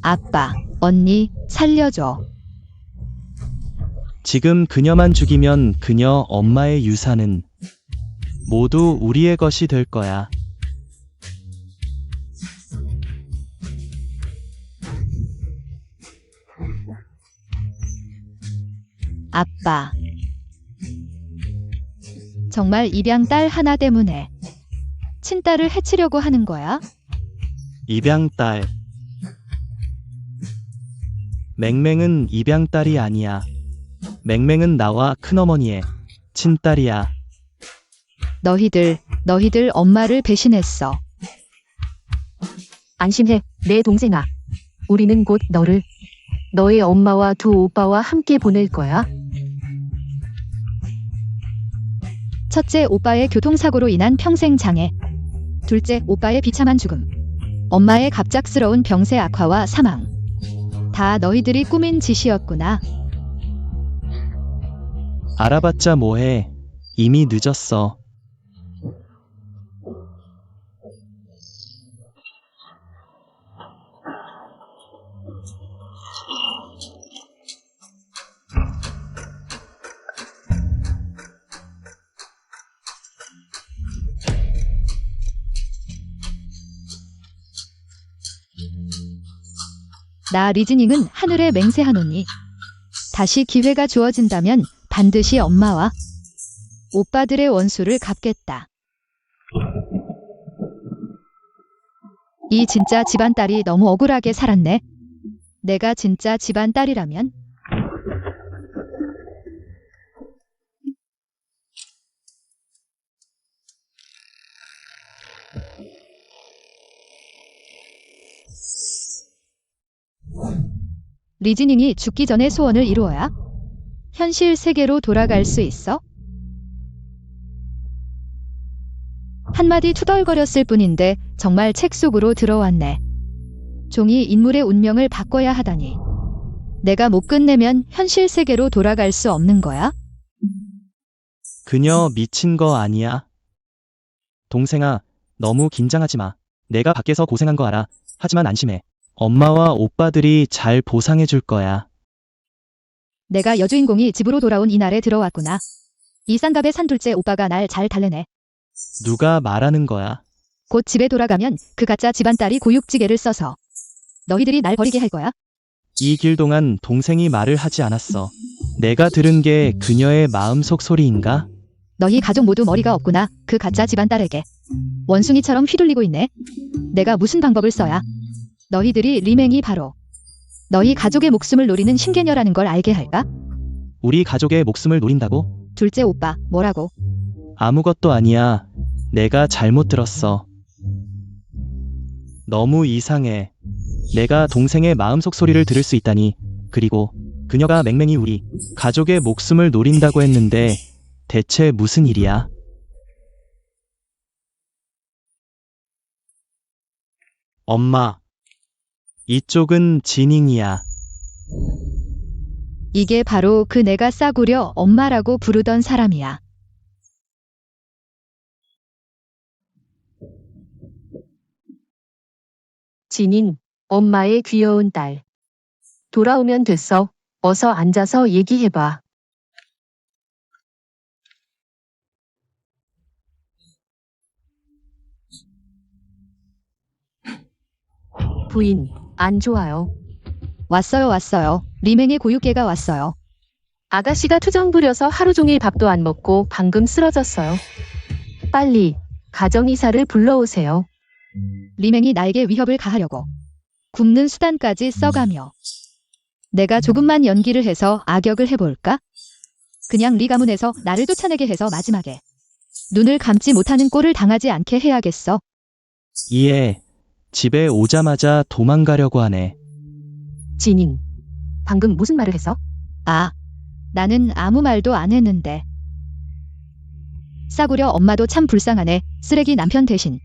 아빠, 언니, 살려줘. 지금 그녀만 죽이면 그녀 엄마의 유산은 모두 우리의 것이 될 거야. 아빠. 정말 입양 딸 하나 때문에 친딸을 해치려고 하는 거야? 입양딸. 맹맹은 입양딸이 아니야. 맹맹은 나와 큰어머니의 친딸이야. 너희들 엄마를 배신했어. 안심해, 내 동생아. 우리는 곧 너의 엄마와 두 오빠와 함께 보낼 거야. 첫째, 오빠의 교통사고로 인한 평생 장애. 둘째, 오빠의 비참한 죽음. 엄마의 갑작스러운 병세 악화와 사망. 다 너희들이 꾸민 짓이었구나. 알아봤자 뭐해. 이미 늦었어. 나 리즈닝은 하늘에 맹세하노니 다시 기회가 주어진다면 반드시 엄마와 오빠들의 원수를 갚겠다. 이 진짜 집안 딸이 너무 억울하게 살았네. 내가 진짜 집안 딸이라면 리즈닝이 죽기 전에 소원을 이루어야 현실 세계로 돌아갈 수 있어? 한마디 투덜거렸을 뿐인데 정말 책 속으로 들어왔네. 종이 인물의 운명을 바꿔야 하다니. 내가 못 끝내면 현실 세계로 돌아갈 수 없는 거야? 그녀 미친 거 아니야? 동생아, 너무 긴장하지 마. 내가 밖에서 고생한 거 알아. 하지만 안심해. 엄마와 오빠들이 잘 보상해 줄 거야. 내가 여주인공이 집으로 돌아온 이날에 들어왔구나. 이 싼갑의 산둘째 오빠가 날 잘 달래네. 누가 말하는 거야? 곧 집에 돌아가면 그 가짜 집안 딸이 고육지게를 써서 너희들이 날 버리게 할 거야. 이 길 동안 동생이 말을 하지 않았어. 내가 들은 게 그녀의 마음속 소리인가? 너희 가족 모두 머리가 없구나. 그 가짜 집안 딸에게 원숭이처럼 휘둘리고 있네. 내가 무슨 방법을 써야 너희들이 리맹이 바로 너희 가족의 목숨을 노리는 신개녀라는 걸 알게 할까? 우리 가족의 목숨을 노린다고? 둘째 오빠, 뭐라고? 아무것도 아니야. 내가 잘못 들었어. 너무 이상해. 내가 동생의 마음속 소리를 들을 수 있다니. 그리고 그녀가 맹맹이 우리 가족의 목숨을 노린다고 했는데 대체 무슨 일이야? 엄마. 이쪽은 지닝이야. 이게 바로 그 내가 싸구려 엄마라고 부르던 사람이야. 진인, 엄마의 귀여운 딸. 돌아오면 됐어. 어서 앉아서 얘기해봐. 부인, 안 좋아요. 왔어요. 리맹의 고육계가 왔어요. 아가씨가 투정 부려서 하루 종일 밥도 안 먹고 방금 쓰러졌어요. 빨리 가정의사를 불러오세요. 리맹이 나에게 위협을 가하려고 굶는 수단까지 써가며 내가 조금만 연기를 해서 악역을 해볼까? 그냥 리 가문에서 나를 쫓아내게 해서 마지막에 눈을 감지 못하는 꼴을 당하지 않게 해야겠어. 이에 집에 오자마자 도망가려고 하네. 진인, 방금 무슨 말을 했어? 아, 나는 아무 말도 안 했는데. 싸구려 엄마도 참 불쌍하네. 쓰레기 남편 대신.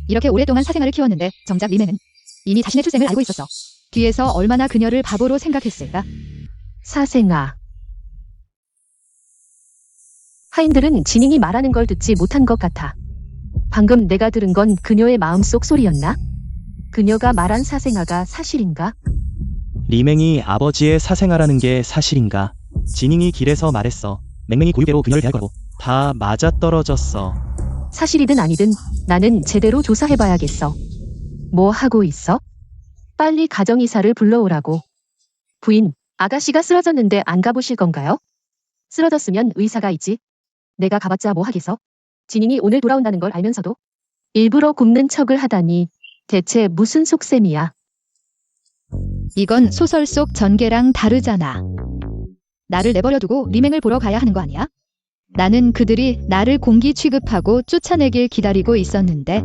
이렇게 오랫동안 사생아를 키웠는데 정작 리맹은 이미 자신의 출생을 알고 있었어. 뒤에서 얼마나 그녀를 바보로 생각했을까? 사생아. 하인들은 진잉이 말하는 걸 듣지 못한 것 같아. 방금 내가 들은 건 그녀의 마음속 소리였나? 그녀가 말한 사생아가 사실인가? 리맹이 아버지의 사생아라는 게 사실인가? 지닝이 길에서 말했어. 맹맹이 고유대로 그녀를 대할 거라고. 다 맞아떨어졌어. 사실이든 아니든 나는 제대로 조사해봐야겠어. 뭐 하고 있어? 빨리 가정이사를 불러오라고. 부인, 아가씨가 쓰러졌는데 안 가보실 건가요? 쓰러졌으면 의사가 있지. 내가 가봤자 뭐 하겠어? 진인이 오늘 돌아온다는 걸 알면서도 일부러 굽는 척을 하다니 대체 무슨 속셈이야. 이건 소설 속 전개랑 다르잖아. 나를 내버려 두고 리맹을 보러 가야 하는 거 아니야? 나는 그들이 나를 공기 취급하고 쫓아내길 기다리고 있었는데.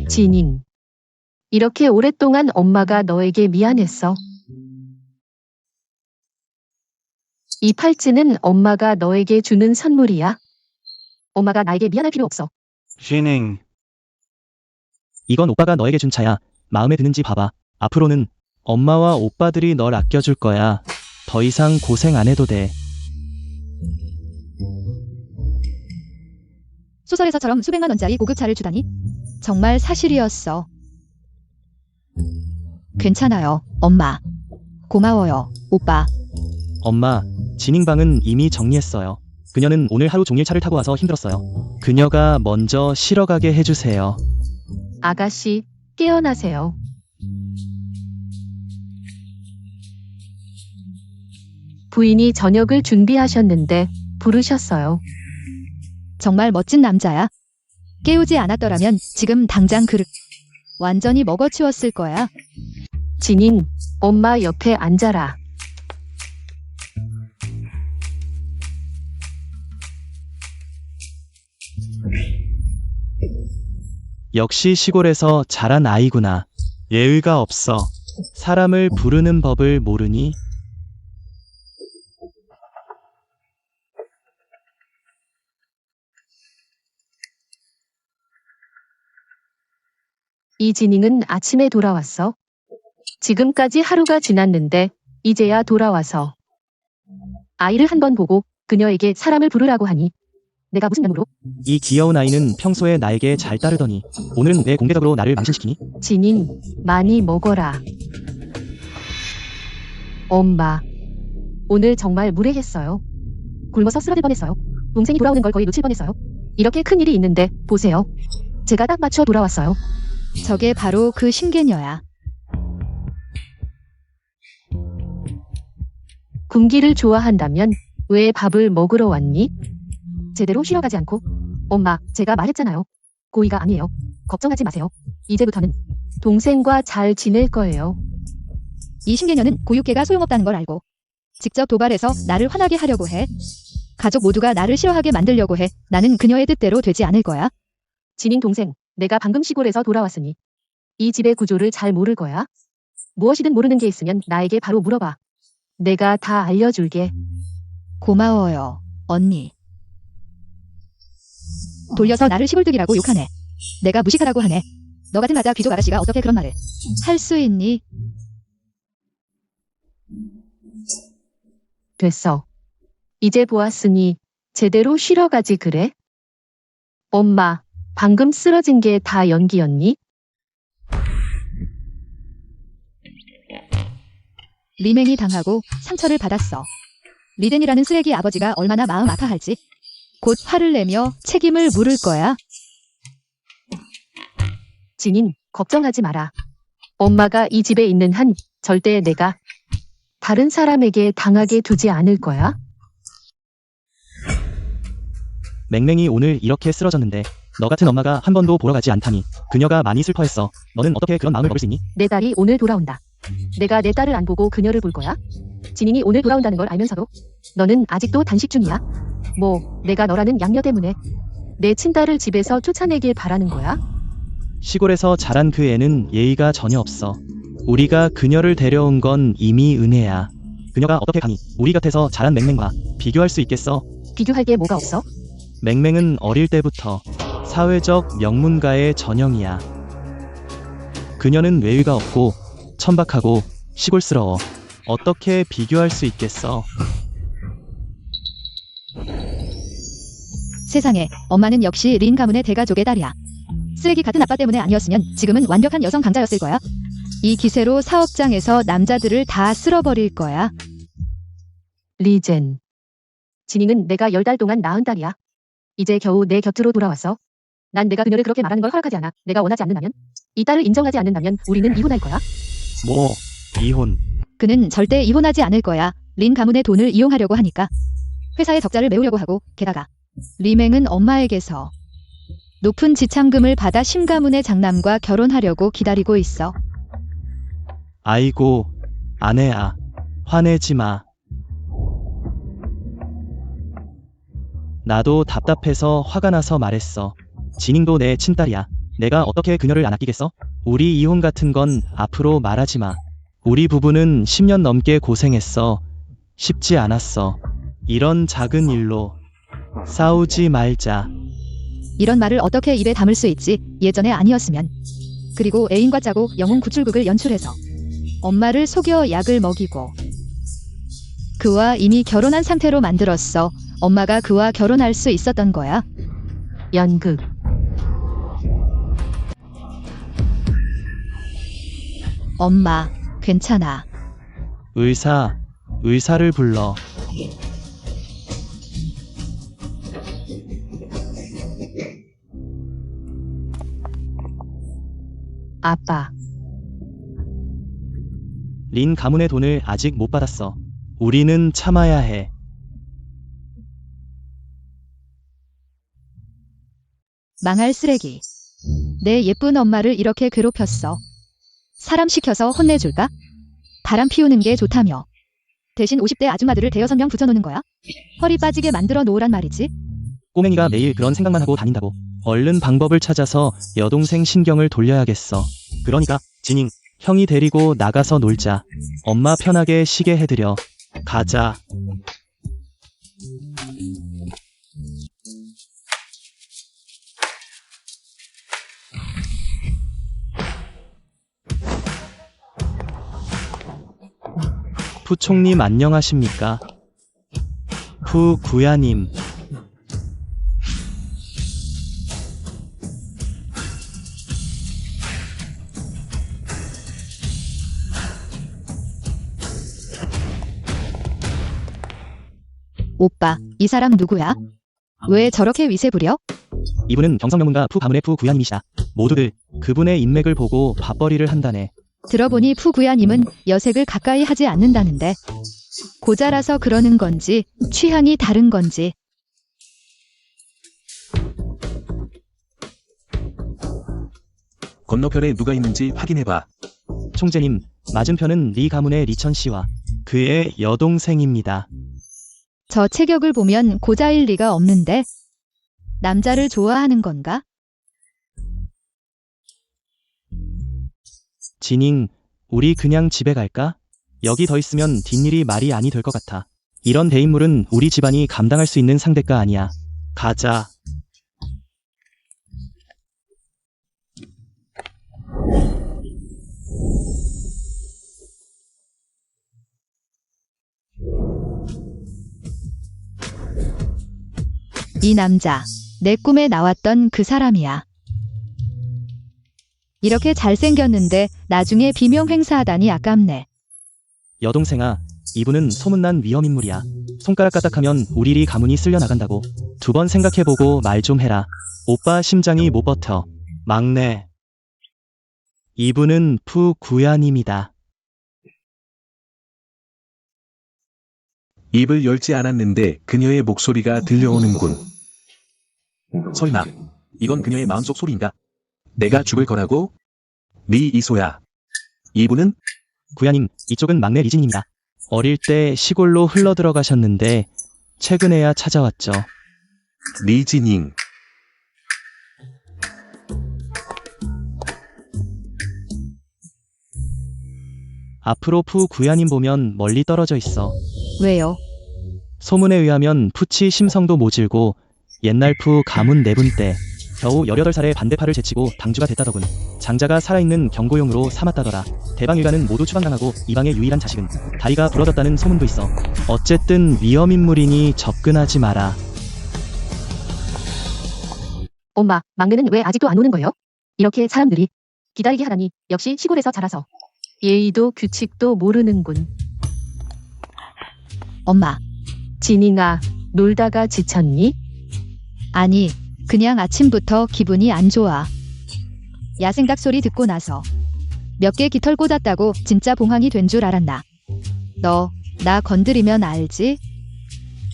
진인, 이렇게 오랫동안 엄마가 너에게 미안했어. 이 팔찌는 엄마가 너에게 주는 선물이야. 엄마가 나에게 미안할 필요 없어. 지닝, 이건 오빠가 너에게 준 차야. 마음에 드는지 봐봐. 앞으로는 엄마와 오빠들이 널 아껴줄 거야. 더 이상 고생 안 해도 돼. 소설에서처럼 수백만 원짜리 고급차를 주다니. 정말 사실이었어. 괜찮아요, 엄마. 고마워요, 오빠. 엄마, 지닝방은 이미 정리했어요. 그녀는 오늘 하루 종일 차를 타고 와서 힘들었어요. 그녀가 먼저 쉬러 가게 해주세요. 아가씨, 깨어나세요. 부인이 저녁을 준비하셨는데 부르셨어요. 정말 멋진 남자야. 깨우지 않았더라면 지금 당장 그릇 완전히 먹어치웠을 거야. 진인, 엄마 옆에 앉아라. 역시 시골에서 자란 아이구나. 예의가 없어. 사람을 부르는 법을 모르니? 이진잉은 아침에 돌아왔어. 지금까지 하루가 지났는데 이제야 돌아와서 아이를 한 번 보고 그녀에게 사람을 부르라고 하니 내가 무슨 면으로? 이 귀여운 아이는 평소에 나에게 잘 따르더니 오늘은 왜 공개적으로 나를 망신시키니? 진인, 많이 먹어라. 엄마, 오늘 정말 무례했어요. 굶어서 쓰러질 뻔했어요. 동생이 돌아오는 걸 거의 놓칠 뻔했어요. 이렇게 큰 일이 있는데 보세요. 제가 딱 맞춰 돌아왔어요. 저게 바로 그 신개녀야. 굶기를 좋아한다면 왜 밥을 먹으러 왔니? 제대로 쉬러 가지 않고. 엄마, 제가 말했잖아요. 고의가 아니에요. 걱정하지 마세요. 이제부터는 동생과 잘 지낼 거예요. 이 신개녀는 고육계가 소용없다는 걸 알고 직접 도발해서 나를 화나게 하려고 해. 가족 모두가 나를 싫어하게 만들려고 해. 나는 그녀의 뜻대로 되지 않을 거야. 진인 동생, 내가 방금 시골에서 돌아왔으니 이 집의 구조를 잘 모를 거야. 무엇이든 모르는 게 있으면 나에게 바로 물어봐. 내가 다 알려줄게. 고마워요, 언니. 돌려서 나를 시골뜨기라고 욕하네. 내가 무식하다고 하네. 너 같은 가짜 귀족 아가씨가 어떻게 그런 말을 할 수 있니? 됐어. 이제 보았으니 제대로 쉬러 가지 그래? 엄마, 방금 쓰러진 게 다 연기였니? 리맹이 당하고 상처를 받았어. 리덴이라는 쓰레기 아버지가 얼마나 마음 아파할지. 곧 화를 내며 책임을 물을 거야. 진인, 걱정하지 마라. 엄마가 이 집에 있는 한 절대 내가 다른 사람에게 당하게 두지 않을 거야. 맹맹이 오늘 이렇게 쓰러졌는데 너 같은 엄마가 한 번도 보러 가지 않다니. 그녀가 많이 슬퍼했어. 너는 어떻게 그런 마음을 먹을 수 있니? 내 딸이 오늘 돌아온다. 내가 내 딸을 안 보고 그녀를 볼 거야? 진인이 오늘 돌아온다는 걸 알면서도 너는 아직도 단식 중이야? 뭐, 내가 너라는 양녀 때문에 내 친딸을 집에서 쫓아내길 바라는 거야? 시골에서 자란 그 애는 예의가 전혀 없어. 우리가 그녀를 데려온 건 이미 은혜야. 그녀가 어떻게 감히 우리 곁에서 자란 맹맹과 비교할 수 있겠어? 비교할 게 뭐가 없어? 맹맹은 어릴 때부터 사회적 명문가의 전형이야. 그녀는 외위가 없고 천박하고 시골스러워. 어떻게 비교할 수 있겠어? 세상에, 엄마는 역시 린 가문의 대가족의 딸이야. 쓰레기 같은 아빠 때문에 아니었으면 지금은 완벽한 여성 강자였을 거야. 이 기세로 사업장에서 남자들을 다 쓸어버릴 거야. 리젠. 진잉은 내가 10달 동안 낳은 딸이야. 이제 겨우 내 곁으로 돌아왔어. 난 내가 그녀를 그렇게 말하는 걸 허락하지 않아. 내가 원하지 않는다면, 이 딸을 인정하지 않는다면 우리는 이혼할 거야. 뭐, 이혼. 그는 절대 이혼하지 않을 거야. 린 가문의 돈을 이용하려고 하니까. 회사의 적자를 메우려고 하고, 게다가 리맹은 엄마에게서 높은 지참금을 받아 심 가문의 장남과 결혼하려고 기다리고 있어. 아이고, 아내야. 화내지 마. 나도 답답해서 화가 나서 말했어. 진잉도 내 친딸이야. 내가 어떻게 그녀를 안 아끼겠어? 우리 이혼 같은 건 앞으로 말하지 마. 우리 부부는 10년 넘게 고생했어. 쉽지 않았어. 이런 작은 일로 싸우지 말자. 이런 말을 어떻게 입에 담을 수 있지? 예전에 아니었으면. 그리고 애인과 짜고 영웅 구출극을 연출해서 엄마를 속여 약을 먹이고 그와 이미 결혼한 상태로 만들었어. 엄마가 그와 결혼할 수 있었던 거야. 연극. 엄마, 괜찮아. 의사를 불러. 아빠. 린 가문의 돈을 아직 못 받았어. 우리는 참아야 해. 망할 쓰레기. 내 예쁜 엄마를 이렇게 괴롭혔어. 사람 시켜서 혼내줄까? 바람 피우는 게 좋다며. 대신 50대 아줌마들을 대여섯 명 붙여놓는 거야? 허리 빠지게 만들어 놓으란 말이지? 꼬맹이가 매일 그런 생각만 하고 다닌다고. 얼른 방법을 찾아서 여동생 신경을 돌려야겠어. 그러니까 진잉, 형이 데리고 나가서 놀자. 엄마 편하게 쉬게 해드려. 가자. 푸총님 안녕하십니까? 푸구야님. 오빠, 이 사람 누구야? 왜 저렇게 위세 부려? 이분은 경성명문가 푸 가문의 푸구야님이시다. 모두들 그분의 인맥을 보고 밥벌이를 한다네. 들어보니 푸구야님은 여색을 가까이 하지 않는다는데 고자라서 그러는 건지 취향이 다른 건지. 건너편에 누가 있는지 확인해봐. 총재님, 맞은편은 리 가문의 리천 씨와 그의 여동생입니다. 저 체격을 보면 고자일 리가 없는데 남자를 좋아하는 건가? 진잉, 우리 그냥 집에 갈까? 여기 더 있으면 뒷일이 말이 아니 될 것 같아. 이런 대인물은 우리 집안이 감당할 수 있는 상대가 아니야. 가자. 이 남자, 내 꿈에 나왔던 그 사람이야. 이렇게 잘생겼는데 나중에 비명 행사하다니 아깝네. 여동생아, 이분은 소문난 위험인물이야. 손가락 까딱하면 우리 리 가문이 쓸려 나간다고. 2번 생각해보고 말 좀 해라. 오빠 심장이 못 버텨. 막내. 이분은 푸구야님이다. 입을 열지 않았는데 그녀의 목소리가 들려오는군. 설마 이건 그녀의 마음속 소리인가? 내가 죽을 거라고? 리 이소야. 이분은? 구야님, 이쪽은 막내 리진입니다. 어릴 때 시골로 흘러 들어가셨는데 최근에야 찾아왔죠. 리진잉. 앞으로 푸구야님 보면 멀리 떨어져 있어. 왜요? 소문에 의하면 푸치 심성도 모질고 옛날 푸 가문 내분 때 겨우 18살에 반대파를 제치고 당주가 됐다더군. 장자가 살아있는 경고용으로 삼았다더라. 대방 일가는 모두 추방당하고 이방의 유일한 자식은 다리가 부러졌다는 소문도 있어. 어쨌든 위험인물이니 접근하지 마라. 엄마, 막내는 왜 아직도 안 오는 거예요? 이렇게 사람들이 기다리게 하다니 역시 시골에서 자라서 예의도 규칙도 모르는군. 엄마, 진잉아, 놀다가 지쳤니? 아니, 그냥 아침부터 기분이 안 좋아. 야생닭 소리 듣고 나서 몇 개 깃털 꽂았다고 진짜 봉황이 된 줄 알았나? 너, 나 건드리면 알지?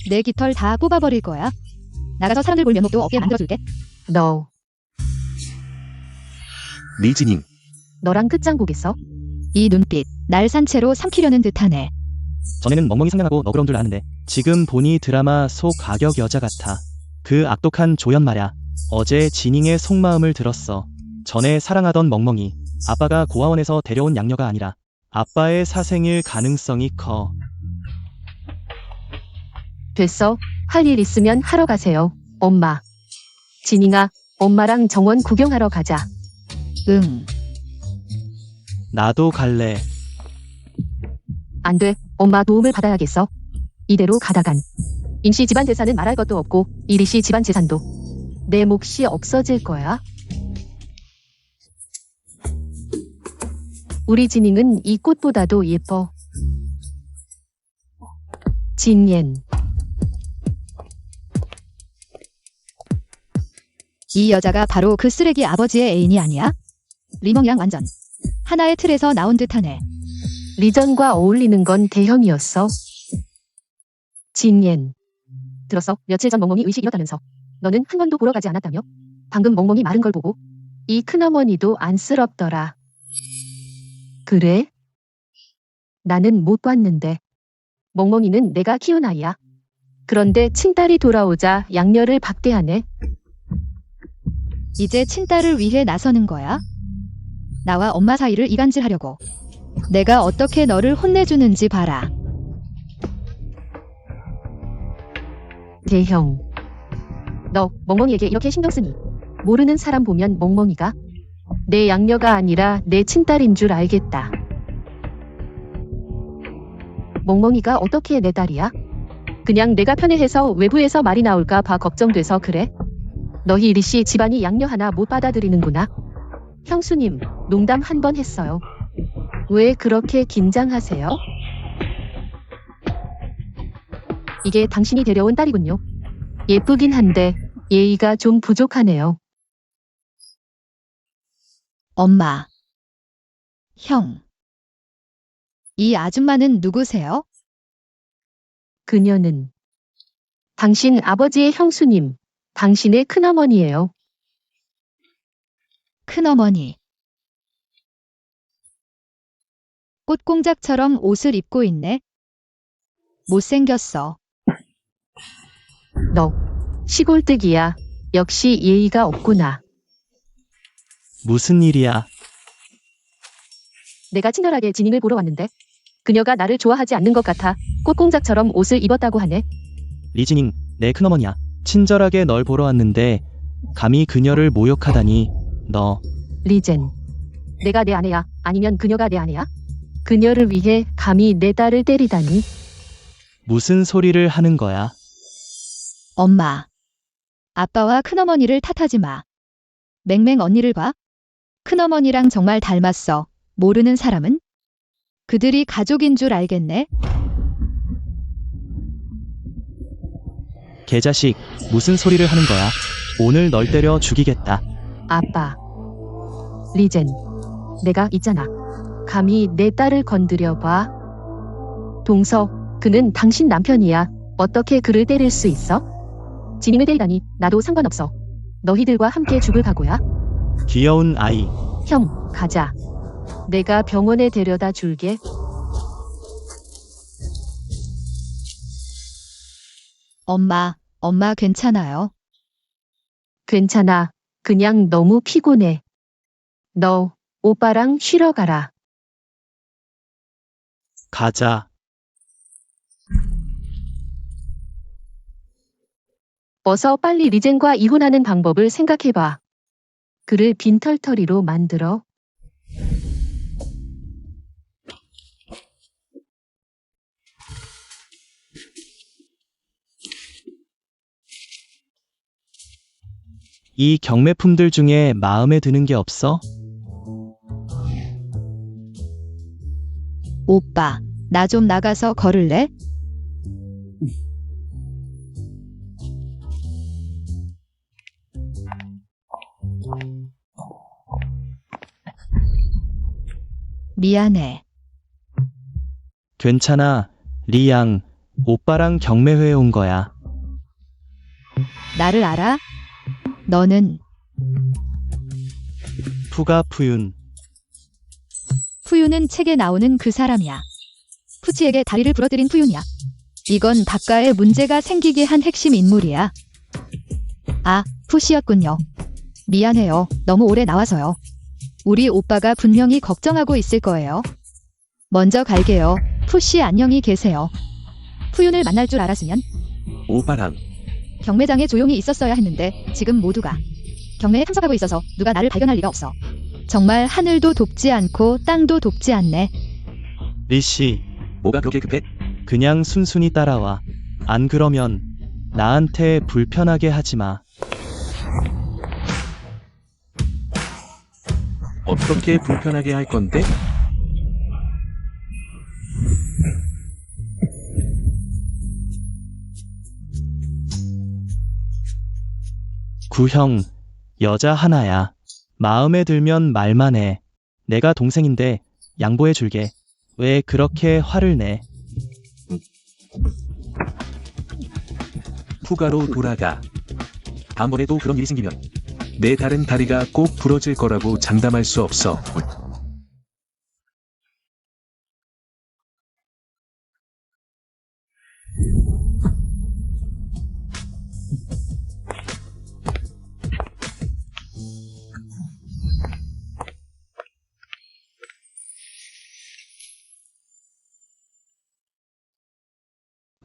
내 깃털 다 뽑아버릴 거야. 나가서 사람들 볼 면목도 없게 만들어줄게. 너, 리진잉. 너랑 끝장 보겠어? 이 눈빛, 날 산채로 삼키려는 듯하네. 전에는 멍멍이 상냥하고 너그러운 줄 아는데 지금 보니 드라마 속 악역 여자 같아. 그 악독한 조연 말야. 어제 진잉의 속마음을 들었어. 전에 사랑하던 멍멍이 아빠가 고아원에서 데려온 양녀가 아니라 아빠의 사생일 가능성이 커. 됐어. 할 일 있으면 하러 가세요. 엄마. 진잉아, 엄마랑 정원 구경하러 가자. 응. 나도 갈래. 안 돼. 엄마 도움을 받아야겠어. 이대로 가다간 임씨 집안 재산은 말할 것도 없고 이리씨 집안 재산도 내 몫이 없어질 거야. 우리 진잉은 이 꽃보다도 예뻐. 진옌. 이 여자가 바로 그 쓰레기 아버지의 애인이 아니야? 리멍이랑 완전 하나의 틀에서 나온 듯하네. 리전과 어울리는 건 대형이었어. 진옌. 들었어? 며칠 전 멍멍이 의식 잃었다면서. 너는 한 번도 보러 가지 않았다며? 방금 멍멍이 마른 걸 보고 이 큰어머니도 안쓰럽더라. 그래? 나는 못 봤는데. 멍멍이는 내가 키운 아이야. 그런데 친딸이 돌아오자 양녀를 박대하네. 이제 친딸을 위해 나서는 거야? 나와 엄마 사이를 이간질하려고. 내가 어떻게 너를 혼내주는지 봐라. 대형. 너 멍멍이에게 이렇게 신경 쓰니 모르는 사람 보면 멍멍이가 내 양녀가 아니라 내 친딸인 줄 알겠다. 멍멍이가 어떻게 내 딸이야? 그냥 내가 편애해서 외부에서 말이 나올까 봐 걱정돼서 그래? 너희 이리씨 집안이 양녀 하나 못 받아들이는구나. 형수님, 농담 한 번 했어요. 왜 그렇게 긴장하세요? 이게 당신이 데려온 딸이군요. 예쁘긴 한데 예의가 좀 부족하네요. 엄마. 형. 이 아줌마는 누구세요? 그녀는 당신 아버지의 형수님, 당신의 큰어머니예요. 큰어머니. 꽃공작처럼 옷을 입고 있네. 못생겼어. 너 시골뜨기야. 역시 예의가 없구나. 무슨 일이야? 내가 친절하게 진잉을 보러 왔는데 그녀가 나를 좋아하지 않는 것 같아 꽃공작처럼 옷을 입었다고 하네. 리진잉, 내 큰어머니야. 친절하게 널 보러 왔는데 감히 그녀를 모욕하다니. 너 리젠. 내가 내 아내야? 아니면 그녀가 내 아내야? 그녀를 위해 감히 내 딸을 때리다니. 무슨 소리를 하는 거야? 엄마. 아빠와 큰어머니를 탓하지 마. 맹맹 언니를 봐. 큰어머니랑 정말 닮았어. 모르는 사람은? 그들이 가족인 줄 알겠네. 개자식, 무슨 소리를 하는 거야? 오늘 널 때려 죽이겠다. 아빠. 리젠. 내가 있잖아. 감히 내 딸을 건드려봐. 동서, 그는 당신 남편이야. 어떻게 그를 때릴 수 있어? 진임을 때리다니 나도 상관없어. 너희들과 함께 죽을 각오야? 귀여운 아이. 형, 가자. 내가 병원에 데려다 줄게. 엄마 괜찮아요? 괜찮아. 그냥 너무 피곤해. 너 오빠랑 쉬러 가라. 가자. 어서 빨리 리젠과 이혼하는 방법을 생각해봐. 그를 빈털터리로 만들어. 이 경매품들 중에 마음에 드는 게 없어? 오빠, 나 좀 나가서 걸을래? 미안해. 괜찮아. 리양, 오빠랑 경매회에 온 거야. 나를 알아? 너는 푸가 푸윤. 푸윤은 책에 나오는 그 사람이야. 푸치에게 다리를 부러뜨린 푸윤이야. 이건 박가에 문제가 생기게 한 핵심 인물이야. 아, 푸씨였군요. 미안해요. 너무 오래 나와서요. 우리 오빠가 분명히 걱정하고 있을 거예요. 먼저 갈게요. 푸씨 안녕히 계세요. 푸윤을 만날 줄 알았으면 오빠랑 경매장에 조용히 있었어야 했는데 지금 모두가 경매에 참석하고 있어서 누가 나를 발견할 리가 없어. 정말 하늘도 돕지 않고 땅도 돕지 않네. 리씨, 뭐가 그렇게 급해? 그냥 순순히 따라와. 안 그러면 나한테 불편하게 하지 마. 어떻게 불편하게 할 건데? 구형, 여자 하나야. 마음에 들면 말만 해. 내가 동생인데 양보해 줄게. 왜 그렇게 화를 내? 푸가로 돌아가. 다음번에도 그런 일이 생기면 내 다른 다리가 꼭 부러질 거라고 장담할 수 없어.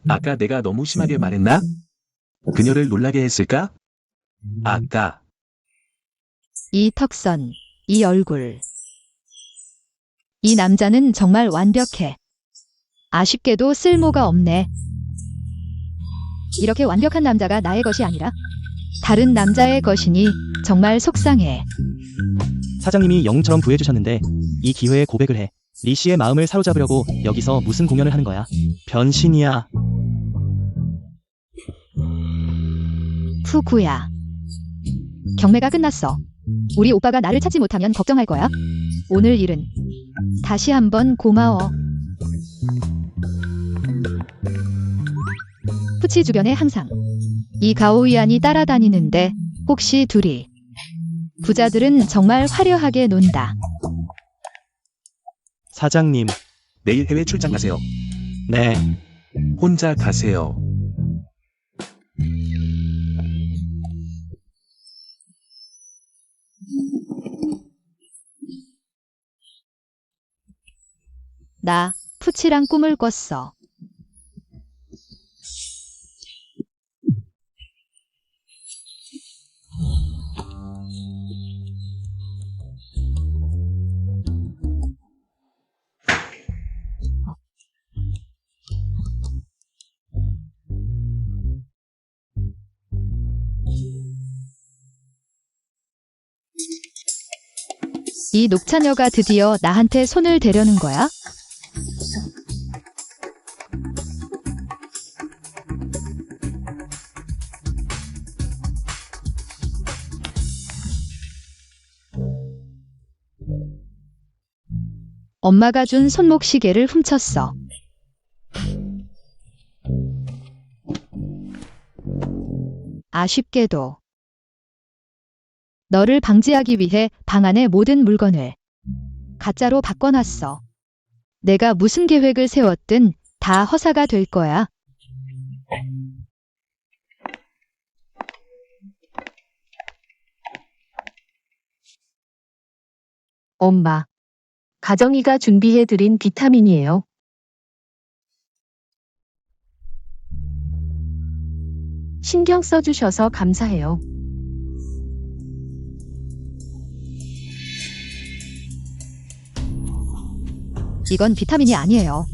아까 내가 너무 심하게 말했나? 그녀를 놀라게 했을까? 아까 이 턱선, 이 얼굴. 이 남자는 정말 완벽해. 아쉽게도 쓸모가 없네. 이렇게 완벽한 남자가 나의 것이 아니라 다른 남자의 것이니 정말 속상해. 사장님이 영웅처럼 구해주셨는데 이 기회에 고백을 해. 리씨의 마음을 사로잡으려고 여기서 무슨 공연을 하는 거야? 변신이야. 푸구야. 경매가 끝났어. 우리 오빠가 나를 찾지 못하면 걱정할 거야. 오늘 일은 다시 한번 고마워. 푸치 주변에 항상 이 가오이안이 따라다니는데 혹시 둘이 부자들은 정말 화려하게 논다. 사장님, 내일 해외 출장 가세요. 네. 혼자 가세요. 나 푸치랑 꿈을 꿨어. 이 녹차녀가 드디어 나한테 손을 대려는 거야? 엄마가 준 손목 시계를 훔쳤어. 아쉽게도 너를 방지하기 위해 방 안의 모든 물건을 가짜로 바꿔놨어. 내가 무슨 계획을 세웠든 다 허사가 될 거야. 엄마. 가정이가 준비해드린 비타민이에요. 신경 써주셔서 감사해요. 이건 비타민이 아니에요.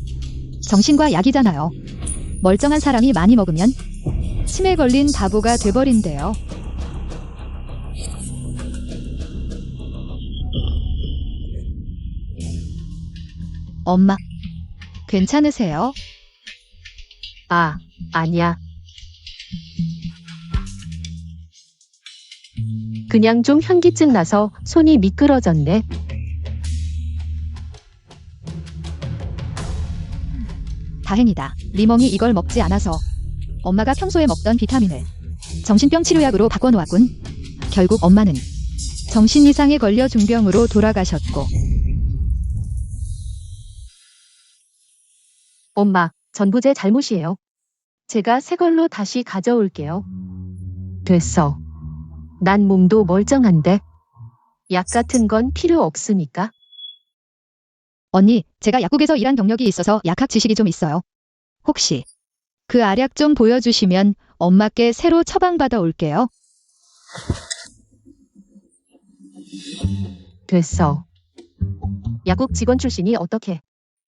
정신과 약이잖아요. 멀쩡한 사람이 많이 먹으면 치매 걸린 바보가 돼버린대요. 엄마, 괜찮으세요? 아, 아니야. 그냥 좀 현기증 나서 손이 미끄러졌네. 다행이다. 리멍이 이걸 먹지 않아서 엄마가 평소에 먹던 비타민을 정신병 치료약으로 바꿔놓았군. 결국 엄마는 정신 이상에 걸려 중병으로 돌아가셨고. 엄마, 전부 제 잘못이에요. 제가 새 걸로 다시 가져올게요. 됐어. 난 몸도 멀쩡한데. 약 같은 건 필요 없으니까. 언니, 제가 약국에서 일한 경력이 있어서 약학 지식이 좀 있어요. 혹시 그 알약 좀 보여주시면 엄마께 새로 처방받아 올게요. 됐어. 약국 직원 출신이 어떻게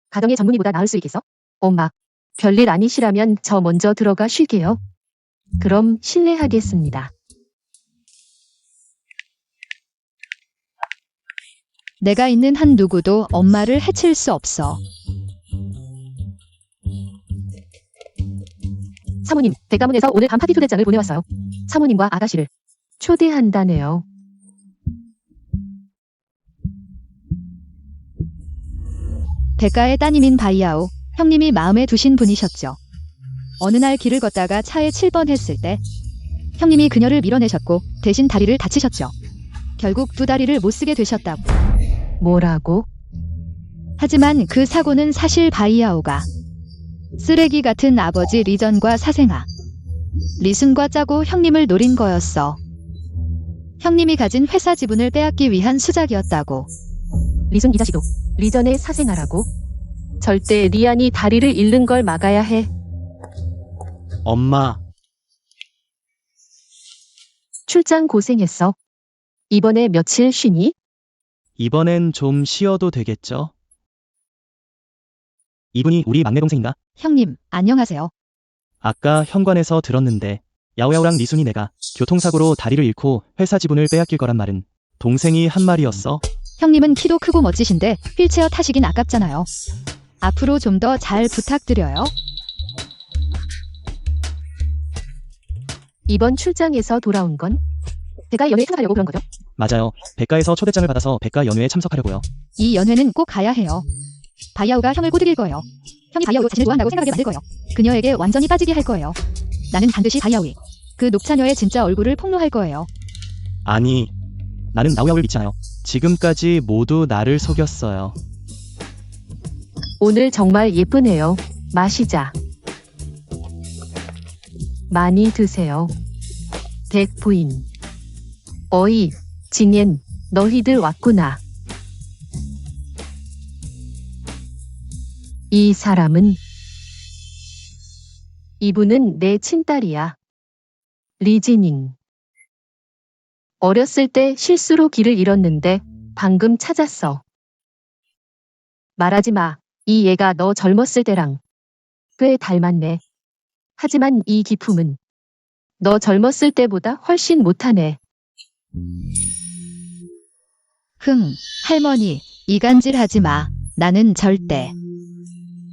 가정의 전문의보다 나을 수 있겠어? 엄마, 별일 아니시라면 저 먼저 들어가 쉴게요. 그럼 실례하겠습니다. 내가 있는 한 누구도 엄마를 해칠 수 없어. 사모님, 대가문에서 오늘 밤 파티 초대장을 보내왔어요. 사모님과 아가씨를 초대한다네요. 백가의 따님인 바이아오, 형님이 마음에 두신 분이셨죠. 어느 날 길을 걷다가 차에 칠 뻔했을 때 형님이 그녀를 밀어내셨고 대신 다리를 다치셨죠. 결국 두 다리를 못 쓰게 되셨다고. 뭐라고? 하지만 그 사고는 사실 바이아오가 쓰레기 같은 아버지 리전과 사생아 리순과 짜고 형님을 노린 거였어. 형님이 가진 회사 지분을 빼앗기 위한 수작이었다고. 리순 이 자식도 리전의 사생아라고? 절대 리안이 다리를 잃는 걸 막아야 해. 엄마, 출장 고생했어. 이번에 며칠 쉬니? 이번엔 좀 쉬어도 되겠죠? 이분이 우리 막내 동생인가? 형님, 안녕하세요. 아까 현관에서 들었는데 야오야오랑 리순이 내가 교통사고로 다리를 잃고 회사 지분을 빼앗길 거란 말은 동생이 한 말이었어? 형님은 키도 크고 멋지신데 휠체어 타시긴 아깝잖아요. 앞으로 좀 더 잘 부탁드려요. 이번 출장에서 돌아온 건? 제가 연애에 참석하려고 그런 거죠? 맞아요. 백가에서 초대장을 받아서 백가 연회에 참석하려고요. 이 연회는 꼭 가야 해요. 바이아오가 형을 꼬드길 거예요. 형이 바이아오 자신을 좋아한다고 생각하게 만들 거예요. 그녀에게 완전히 빠지게 할 거예요. 나는 반드시 바이아오의 그 녹차녀의 진짜 얼굴을 폭로할 거예요. 아니, 나는 나오야오를 믿지 않아요. 지금까지 모두 나를 속였어요. 오늘 정말 예쁘네요. 마시자. 많이 드세요. 백 부인. 어이, 진옌, 너희들 왔구나. 이 사람은? 이분은 내 친딸이야. 리지닝. 어렸을 때 실수로 길을 잃었는데 방금 찾았어. 말하지 마. 이 얘가 너 젊었을 때랑 꽤 닮았네. 하지만 이 기품은 너 젊었을 때보다 훨씬 못하네. 흥, 할머니, 이간질하지 마. 나는 절대.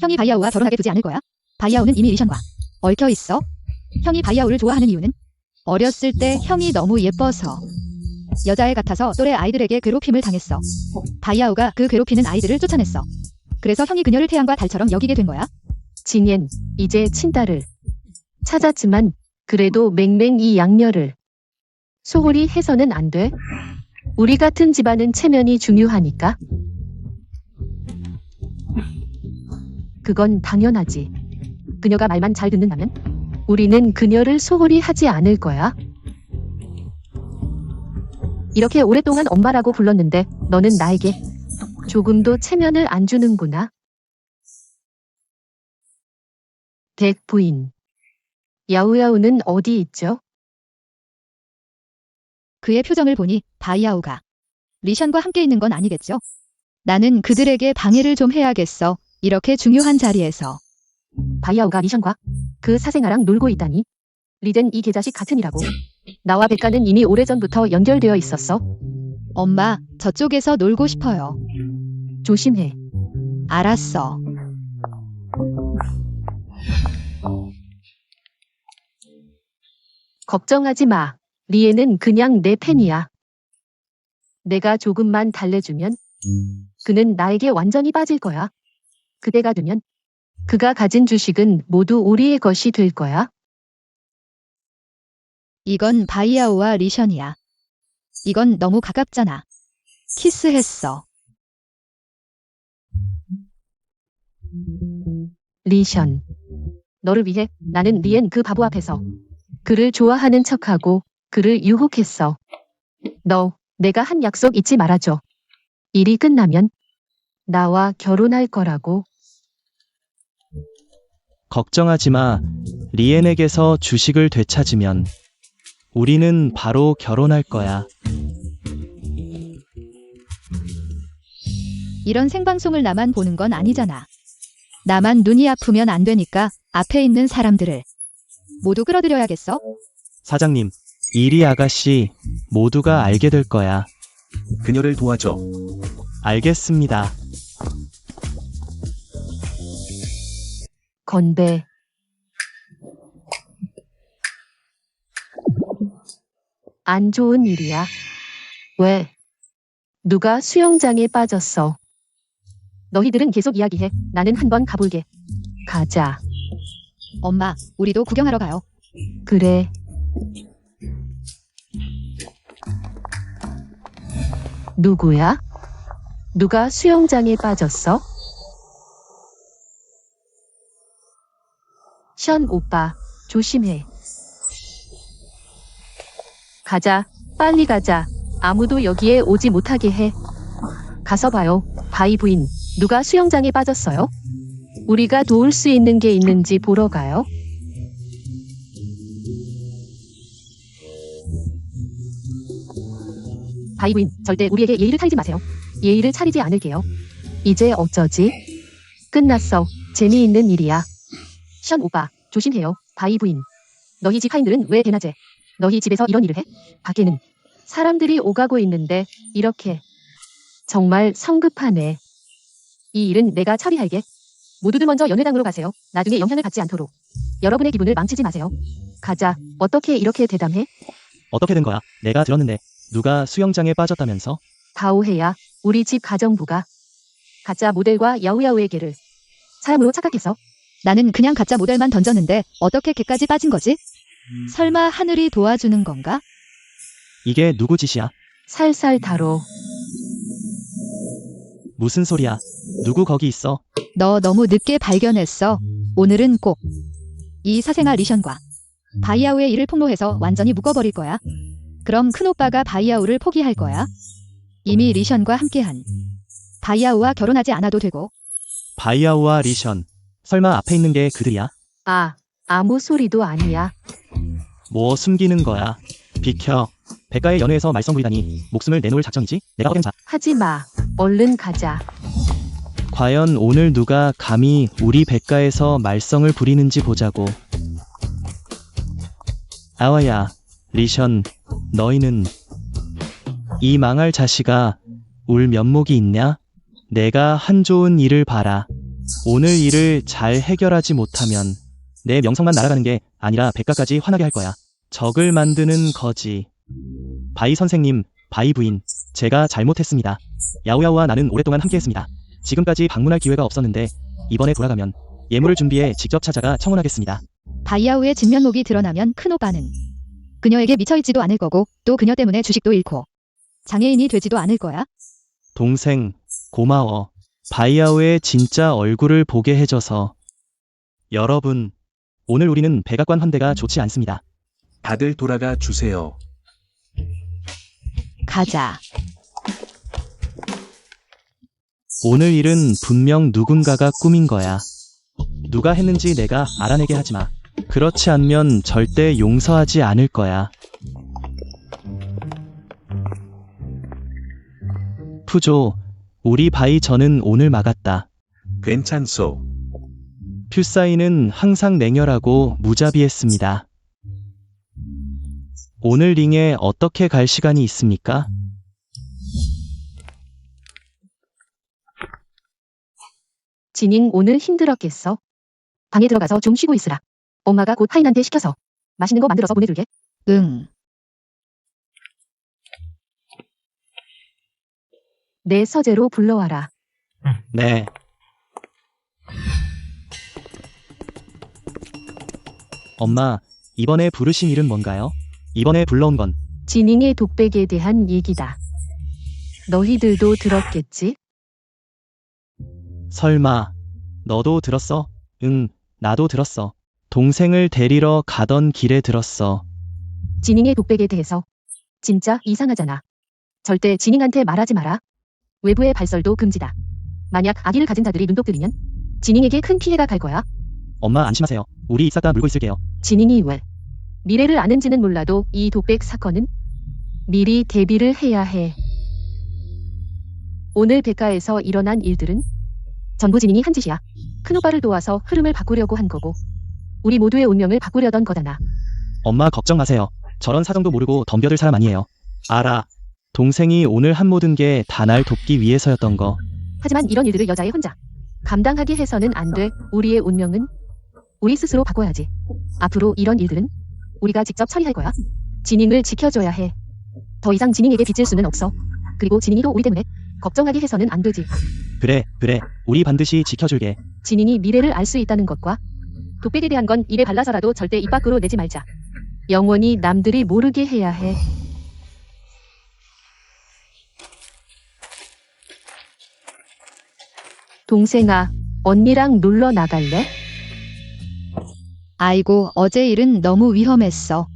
형이 바이아오와 결혼하게 두지 않을 거야? 바이아오는 이미 리션과 얽혀 있어. 형이 바이아오를 좋아하는 이유는 어렸을 때 형이 너무 예뻐서 여자애 같아서 또래 아이들에게 괴롭힘을 당했어. 바이아오가 그 괴롭히는 아이들을 쫓아냈어. 그래서 형이 그녀를 태양과 달처럼 여기게 된 거야. 진옌, 이제 친딸을 찾았지만 그래도 맹맹 이 양녀를 소홀히 해서는 안 돼. 우리 같은 집안은 체면이 중요하니까. 그건 당연하지. 그녀가 말만 잘 듣는다면 우리는 그녀를 소홀히 하지 않을 거야. 이렇게 오랫동안 엄마라고 불렀는데 너는 나에게 조금도 체면을 안 주는구나. 백 부인. 야우야우는 어디 있죠? 그의 표정을 보니 바이아오가 리션과 함께 있는 건 아니겠죠? 나는 그들에게 방해를 좀 해야겠어. 이렇게 중요한 자리에서. 바이아오가 리션과 그 사생아랑 놀고 있다니. 리젠 이 개자식 같은 이라고. 나와 백가는 이미 오래전부터 연결되어 있었어. 엄마, 저쪽에서 놀고 싶어요. 조심해. 알았어. 걱정하지 마. 리에는 그냥 내 팬이야. 내가 조금만 달래주면 그는 나에게 완전히 빠질 거야. 그때가 되면 그가 가진 주식은 모두 우리의 것이 될 거야. 이건 바이아오와 리션이야. 이건 너무 가깝잖아. 키스했어. 리션. 너를 위해 나는 리엔 그 바보 앞에서 그를 좋아하는 척하고 그를 유혹했어. 너, 내가 한 약속 잊지 말아줘. 일이 끝나면 나와 결혼할 거라고. 걱정하지 마. 리엔에게서 주식을 되찾으면 우리는 바로 결혼할 거야. 이런 생방송을 나만 보는 건 아니잖아. 나만 눈이 아프면 안 되니까 앞에 있는 사람들을 모두 끌어들여야겠어? 사장님, 이리 아가씨 모두가 알게 될 거야. 그녀를 도와줘. 알겠습니다. 건배. 안 좋은 일이야. 왜? 누가 수영장에 빠졌어? 너희들은 계속 이야기해. 나는 한번 가볼게. 가자. 엄마, 우리도 구경하러 가요. 그래. 누구야? 누가 수영장에 빠졌어? 션 오빠, 조심해. 가자, 빨리 가자. 아무도 여기에 오지 못하게 해. 가서 봐요. 바이 부인, 누가 수영장에 빠졌어요? 우리가 도울 수 있는 게 있는지 보러 가요. 바이 부인, 절대 우리에게 예의를 차리지 마세요. 예의를 차리지 않을게요. 이제 어쩌지? 끝났어. 재미있는 일이야. 션 오빠, 조심해요. 바이 부인. 너희 집 하인들은 왜 대낮에 너희 집에서 이런 일을 해? 밖에는 사람들이 오가고 있는데 이렇게. 정말 성급하네. 이 일은 내가 처리할게. 모두들 먼저 연회장으로 가세요. 나중에 영향을 받지 않도록. 여러분의 기분을 망치지 마세요. 가자. 어떻게 이렇게 대담해? 어떻게 된 거야? 내가 들었는데 누가 수영장에 빠졌다면서? 다오해야 우리 집 가정부가 가짜 모델과 야우야우에게를 사람으로 착각했어. 나는 그냥 가짜 모델만 던졌는데 어떻게 걔까지 빠진 거지? 설마 하늘이 도와주는 건가? 이게 누구 짓이야? 살살 다뤄. 무슨 소리야? 누구 거기 있어? 너 너무 늦게 발견했어. 오늘은 꼭 이 사생아 리션과 바이아우의 일을 폭로해서 완전히 묶어버릴 거야. 그럼 큰오빠가 바이아우를 포기할 거야. 이미 리션과 함께한 바이아우와 결혼하지 않아도 되고. 바이아우와 리션. 설마 앞에 있는 게 그들이야? 아, 아무 소리도 아니야. 뭐 숨기는 거야? 비켜. 백가의 연회에서 말썽 부리다니 목숨을 내놓을 작정이지? 내가 허경자. 하지 마. 얼른 가자. 과연 오늘 누가 감히 우리 백가에서 말썽을 부리는지 보자고. 아와야, 리션, 너희는 이 망할 자식아, 울 면목이 있냐? 내가 한 좋은 일을 봐라. 오늘 일을 잘 해결하지 못하면 내 명성만 날아가는 게 아니라 백가까지 화나게 할 거야. 적을 만드는 거지. 바이 선생님, 바이 부인, 제가 잘못했습니다. 야오야오와 나는 오랫동안 함께했습니다. 지금까지 방문할 기회가 없었는데 이번에 돌아가면 예물을 준비해 직접 찾아가 청혼하겠습니다. 바이아우의 진면목이 드러나면 큰오빠는 그녀에게 미쳐있지도 않을 거고 또 그녀 때문에 주식도 잃고 장애인이 되지도 않을 거야. 동생, 고마워. 바이아우의 진짜 얼굴을 보게 해줘서. 여러분, 오늘 우리는 백악관 환대가 좋지 않습니다. 다들 돌아가 주세요. 가자. 오늘 일은 분명 누군가가 꾸민 거야. 누가 했는지 내가 알아내게 하지 마. 그렇지 않으면 절대 용서하지 않을 거야. 푸조, 우리 바이 저는 오늘 막았다. 괜찮소. 퓨사이는 항상 냉혈하고 무자비했습니다. 오늘 링에 어떻게 갈 시간이 있습니까? 지닝 오늘 힘들었겠어. 방에 들어가서 좀 쉬고 있으라. 엄마가 곧 하인한테 시켜서 맛있는 거 만들어서 보내줄게. 응. 내 서재로 불러와라. 네. 엄마, 이번에 부르신 일은 뭔가요? 이번에 불러온 건 지닝의 독백에 대한 얘기다. 너희들도 들었겠지? 설마 너도 들었어? 응, 나도 들었어. 동생을 데리러 가던 길에 들었어. 지닝의 독백에 대해서 진짜 이상하잖아. 절대 지닝한테 말하지 마라. 외부의 발설도 금지다. 만약 아기를 가진 자들이 눈독 들이면 지닝에게 큰 피해가 갈 거야. 엄마 안심하세요. 우리 이싹 물고 있을게요. 지닝이 왜 미래를 아는지는 몰라도 이 독백 사건은 미리 대비를 해야 해. 오늘 백가에서 일어난 일들은 전부 지닝이 한 짓이야. 큰오빠를 도와서 흐름을 바꾸려고 한 거고 우리 모두의 운명을 바꾸려던 거잖아. 엄마 걱정 마세요. 저런 사정도 모르고 덤벼들 사람 아니에요. 알아. 동생이 오늘 한 모든 게 다 날 돕기 위해서였던 거. 하지만 이런 일들을 여자애 혼자 감당하게 해서는 안 돼. 우리의 운명은 우리 스스로 바꿔야지. 앞으로 이런 일들은 우리가 직접 처리할 거야. 지닝을 지켜줘야 해. 더 이상 지닝에게 빚질 수는 없어. 그리고 지닝이도 우리 때문에 걱정하게 해서는 안 되지. 그래. 우리 반드시 지켜줄게. 지닝이 미래를 알 수 있다는 것과 독백에 대한 건 입에 발라서라도 절대 입 밖으로 내지 말자. 영원히 남들이 모르게 해야 해. 동생아, 언니랑 놀러 나갈래? 아이고, 어제 일은 너무 위험했어.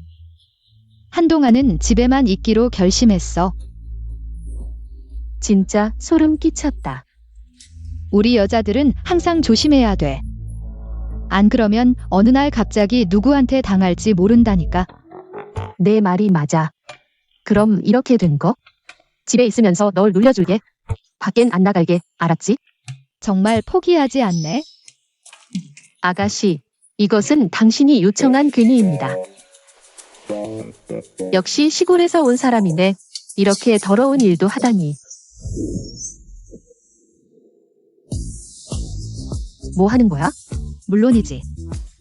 한동안은 집에만 있기로 결심했어. 진짜 소름 끼쳤다. 우리 여자들은 항상 조심해야 돼. 안 그러면 어느 날 갑자기 누구한테 당할지 모른다니까. 내 말이 맞아. 그럼 이렇게 된 거? 집에 있으면서 널 놀려줄게. 밖엔 안 나갈게. 알았지? 정말 포기하지 않네. 아가씨, 이것은 당신이 요청한 괜히입니다. 역시 시골에서 온 사람이네. 이렇게 더러운 일도 하다니. 뭐 하는 거야? 물론이지.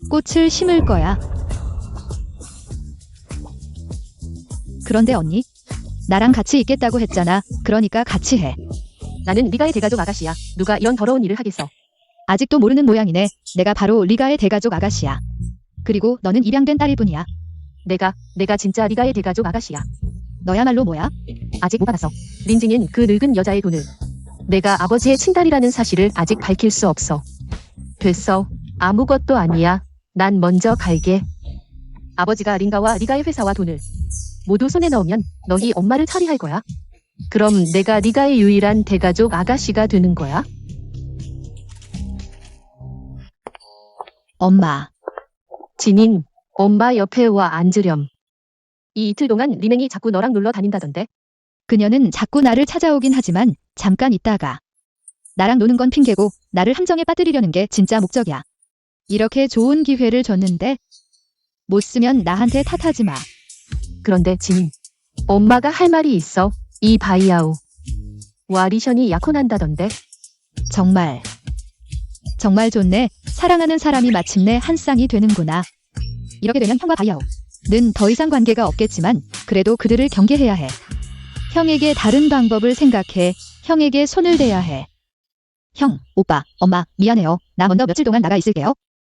꽃을 심을 거야. 그런데 언니, 나랑 같이 있겠다고 했잖아. 그러니까 같이 해. 나는 리가의 대가족 아가씨야. 누가 이런 더러운 일을 하겠어. 아직도 모르는 모양이네. 내가 바로 리가의 대가족 아가씨야. 그리고 너는 입양된 딸일 뿐이야. 내가 진짜 리가의 대가족 아가씨야. 너야말로 뭐야? 아직 못 받았어. 린징인 그 늙은 여자의 돈을. 내가 아버지의 친딸이라는 사실을 아직 밝힐 수 없어. 됐어. 아무것도 아니야. 난 먼저 갈게. 아버지가 린가와 리가의 회사와 돈을 모두 손에 넣으면 너희 엄마를 처리할 거야. 그럼 내가 리가의 유일한 대가족 아가씨가 되는 거야? 엄마. 지닝, 엄마 옆에 와 앉으렴. 이 이틀 동안 리맹이 자꾸 너랑 놀러 다닌다던데. 그녀는 자꾸 나를 찾아오긴 하지만 잠깐 있다가. 나랑 노는 건 핑계고 나를 함정에 빠뜨리려는 게 진짜 목적이야. 이렇게 좋은 기회를 줬는데 못 쓰면 나한테 탓하지 마. 그런데 지닝, 엄마가 할 말이 있어. 이 바이아우. 와리션이 약혼한다던데. 정말 좋네. 사랑하는 사람이 마침내 한 쌍이 되는구나. 이렇게 되면 형과 바이아우는 더 이상 관계가 없겠지만 그래도 그들을 경계해야 해. 형에게 다른 방법을 생각해. 형에게 손을 대야 해. 형, 오빠, 엄마, 미안해요. 나 먼저 며칠 동안 나가 있을게요.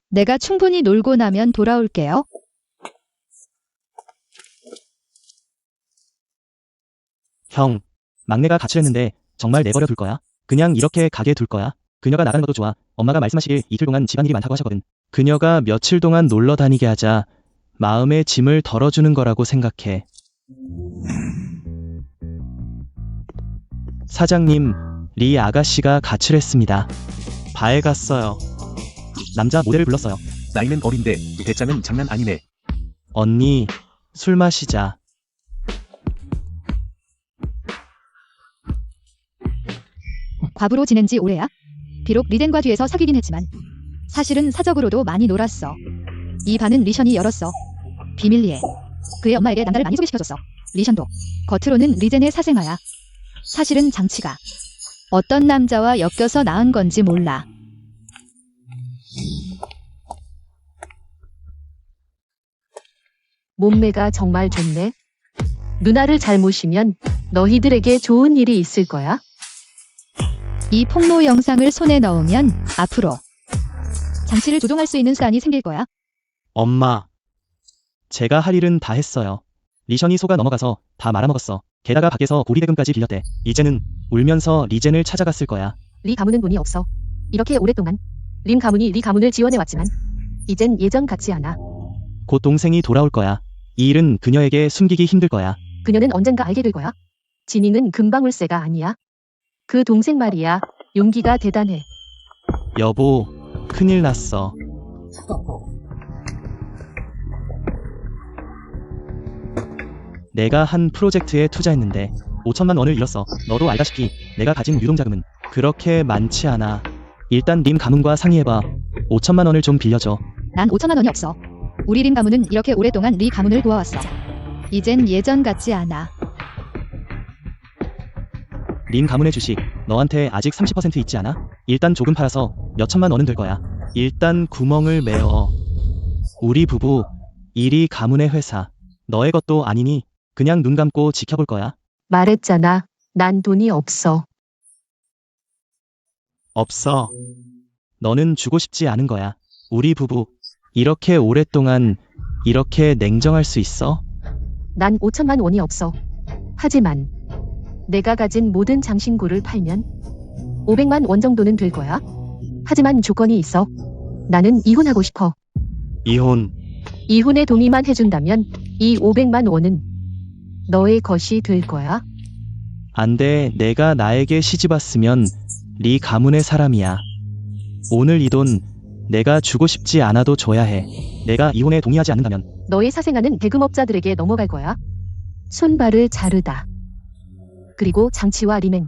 내가 충분히 놀고 나면 돌아올게요. 형, 막내가 가출했는데 정말 내버려 둘 거야? 그냥 이렇게 가게 둘 거야? 그녀가 나가는 것도 좋아. 엄마가 말씀하시길 이틀 동안 집안일이 많다고 하셨거든. 그녀가 며칠 동안 놀러 다니게 하자 마음의 짐을 덜어주는 거라고 생각해. 사장님, 리 아가씨가 가출했습니다. 바에 갔어요. 남자 모델을 불렀어요. 나이는 어린데 대짜는 장난 아니네. 언니, 술 마시자. 과부로 지낸 지 오래야? 비록 리덴과 뒤에서 사귀긴 했지만 사실은 사적으로도 많이 놀았어. 이 반은 리션이 열었어. 비밀리에. 그의 엄마에게 남자를 많이 소개시켜줬어. 리션도. 겉으로는 리젠의 사생아야. 사실은 장치가 어떤 남자와 엮여서 낳은 건지 몰라. 몸매가 정말 좋네. 누나를 잘 모시면 너희들에게 좋은 일이 있을 거야. 이 폭로 영상을 손에 넣으면 앞으로 장치를 조종할 수 있는 수단이 생길 거야. 엄마. 제가 할 일은 다 했어요. 리션이 속아 넘어가서 다 말아먹었어. 게다가 밖에서 고리대금까지 빌렸대. 이제는 울면서 리젠을 찾아갔을 거야. 리 가문은 돈이 없어. 이렇게 오랫동안 림 가문이 리 가문을 지원해왔지만 이젠 예전 같지 않아. 곧 동생이 돌아올 거야. 이 일은 그녀에게 숨기기 힘들 거야. 그녀는 언젠가 알게 될 거야. 지닝은 금방울새가 아니야. 그 동생 말이야. 용기가 대단해. 여보, 큰일 났어. 내가 한 프로젝트에 투자했는데 5천만 원을 잃었어. 너도 알다시피 내가 가진 유동자금은 그렇게 많지 않아. 일단 림 가문과 상의해봐. 5천만 원을 좀 빌려줘. 난 5천만 원이 없어. 우리 림 가문은 이렇게 오랫동안 리 가문을 도와왔어. 이젠 예전 같지 않아. 림 가문의 주식 너한테 아직 30% 있지 않아? 일단 조금 팔아서 몇 천만 원은 될 거야. 일단 구멍을 메어. 우리 부부, 이리 가문의 회사. 너의 것도 아니니 그냥 눈 감고 지켜볼 거야. 말했잖아. 난 돈이 없어. 없어. 너는 주고 싶지 않은 거야. 우리 부부, 이렇게 오랫동안 이렇게 냉정할 수 있어? 난 5천만 원이 없어. 하지만 내가 가진 모든 장신구를 팔면 500만 원 정도는 될 거야. 하지만 조건이 있어. 나는 이혼하고 싶어. 이혼. 이혼에 동의만 해준다면 이 500만 원은 너의 것이 될 거야. 안 돼. 내가 나에게 시집 왔으면 네 가문의 사람이야. 오늘 이 돈 내가 주고 싶지 않아도 줘야 해. 내가 이혼에 동의하지 않는다면 너의 사생아는 대금업자들에게 넘어갈 거야. 손발을 자르다. 그리고 장치와 리멘.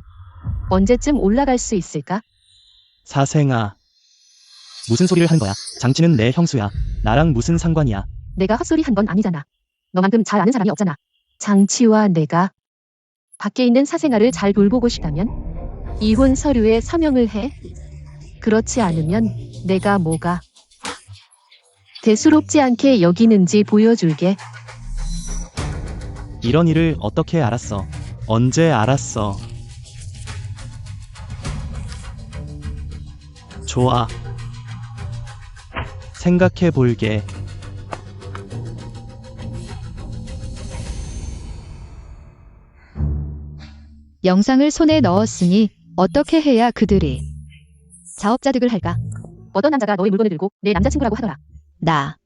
언제쯤 올라갈 수 있을까? 사생아. 무슨 소리를 하는 거야? 장치는 내 형수야. 나랑 무슨 상관이야? 내가 헛소리 한 건 아니잖아. 너만큼 잘 아는 사람이 없잖아. 장치와 내가 밖에 있는 사생아를 잘 돌보고 싶다면 이혼 서류에 서명을 해. 그렇지 않으면 내가 뭐가 대수롭지 않게 여기는지 보여줄게. 이런 일을 어떻게 알았어? 언제 알았어? 좋아. 생각해 볼게. 영상을 손에 넣었으니 어떻게 해야 그들이 자업자득을 할까? 어떤 남자가 너의 물건을 들고 내 남자친구라고 하더라. 나.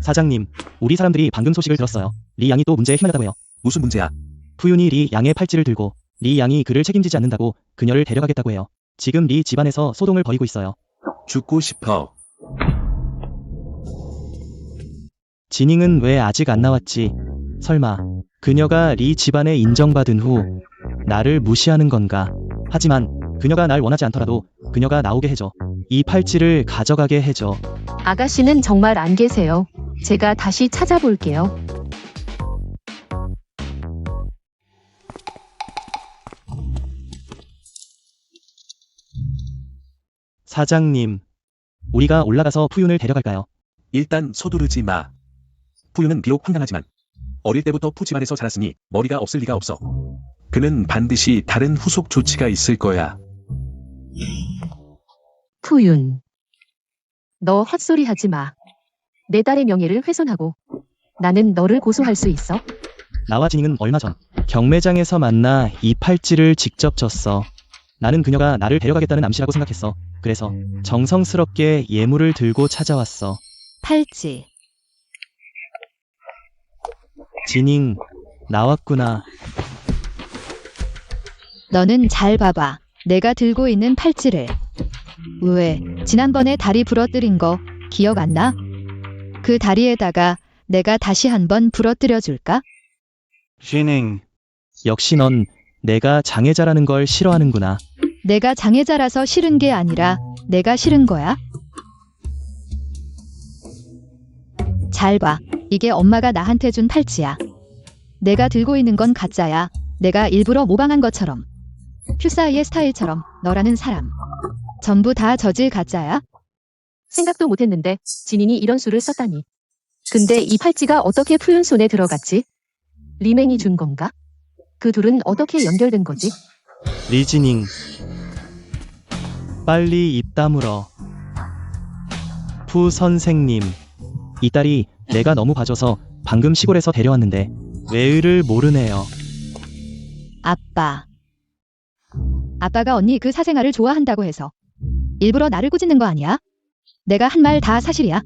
사장님, 우리 사람들이 방금 소식을 들었어요. 리 양이 또 문제에 휘말렸다고 해요. 무슨 문제야? 푸윤이 리 양의 팔찌를 들고 리 양이 그를 책임지지 않는다고 그녀를 데려가겠다고 해요. 지금 리 집안에서 소동을 벌이고 있어요. 죽고 싶어. 지닝은 왜 아직 안 나왔지? 설마 그녀가 리 집안에 인정받은 후 나를 무시하는 건가? 하지만 그녀가 날 원하지 않더라도 그녀가 나오게 해줘. 이 팔찌를 가져가게 해줘. 아가씨는 정말 안 계세요. 제가 다시 찾아볼게요. 사장님, 우리가 올라가서 푸윤을 데려갈까요? 일단 서두르지 마. 푸유는 비록 황당하지만 어릴 때부터 푸 집안에서 자랐으니 머리가 없을 리가 없어. 그는 반드시 다른 후속 조치가 있을 거야. 푸윤. 너 헛소리 하지 마. 내 딸의 명예를 훼손하고 나는 너를 고소할 수 있어. 나와 지닝은 얼마 전 경매장에서 만나 이 팔찌를 직접 줬어. 나는 그녀가 나를 데려가겠다는 암시라고 생각했어. 그래서 정성스럽게 예물을 들고 찾아왔어. 팔찌. 지닝, 나왔구나. 너는 잘 봐봐. 내가 들고 있는 팔찌를. 왜, 지난번에 다리 부러뜨린 거 기억 안 나? 그 다리에다가 내가 다시 한번 부러뜨려 줄까? 지닝. 역시 넌 내가 장애자라는 걸 싫어하는구나. 내가 장애자라서 싫은 게 아니라 내가 싫은 거야. 잘 봐. 이게 엄마가 나한테 준 팔찌야. 내가 들고 있는 건 가짜야. 내가 일부러 모방한 것처럼. 퓨사이의 스타일처럼 너라는 사람. 전부 다 저질 가짜야? 생각도 못했는데 진인이 이런 수를 썼다니. 근데 이 팔찌가 어떻게 푸윤 손에 들어갔지? 리맹이 준 건가? 그 둘은 어떻게 연결된 거지? 리즈닝. 빨리 입 다물어. 푸 선생님. 이 딸이 내가 너무 봐줘서 방금 시골에서 데려왔는데 외의를 모르네요. 아빠. 아빠가 언니 그 사생아를 좋아한다고 해서 일부러 나를 꾸짖는 거 아니야? 내가 한 말 다 사실이야.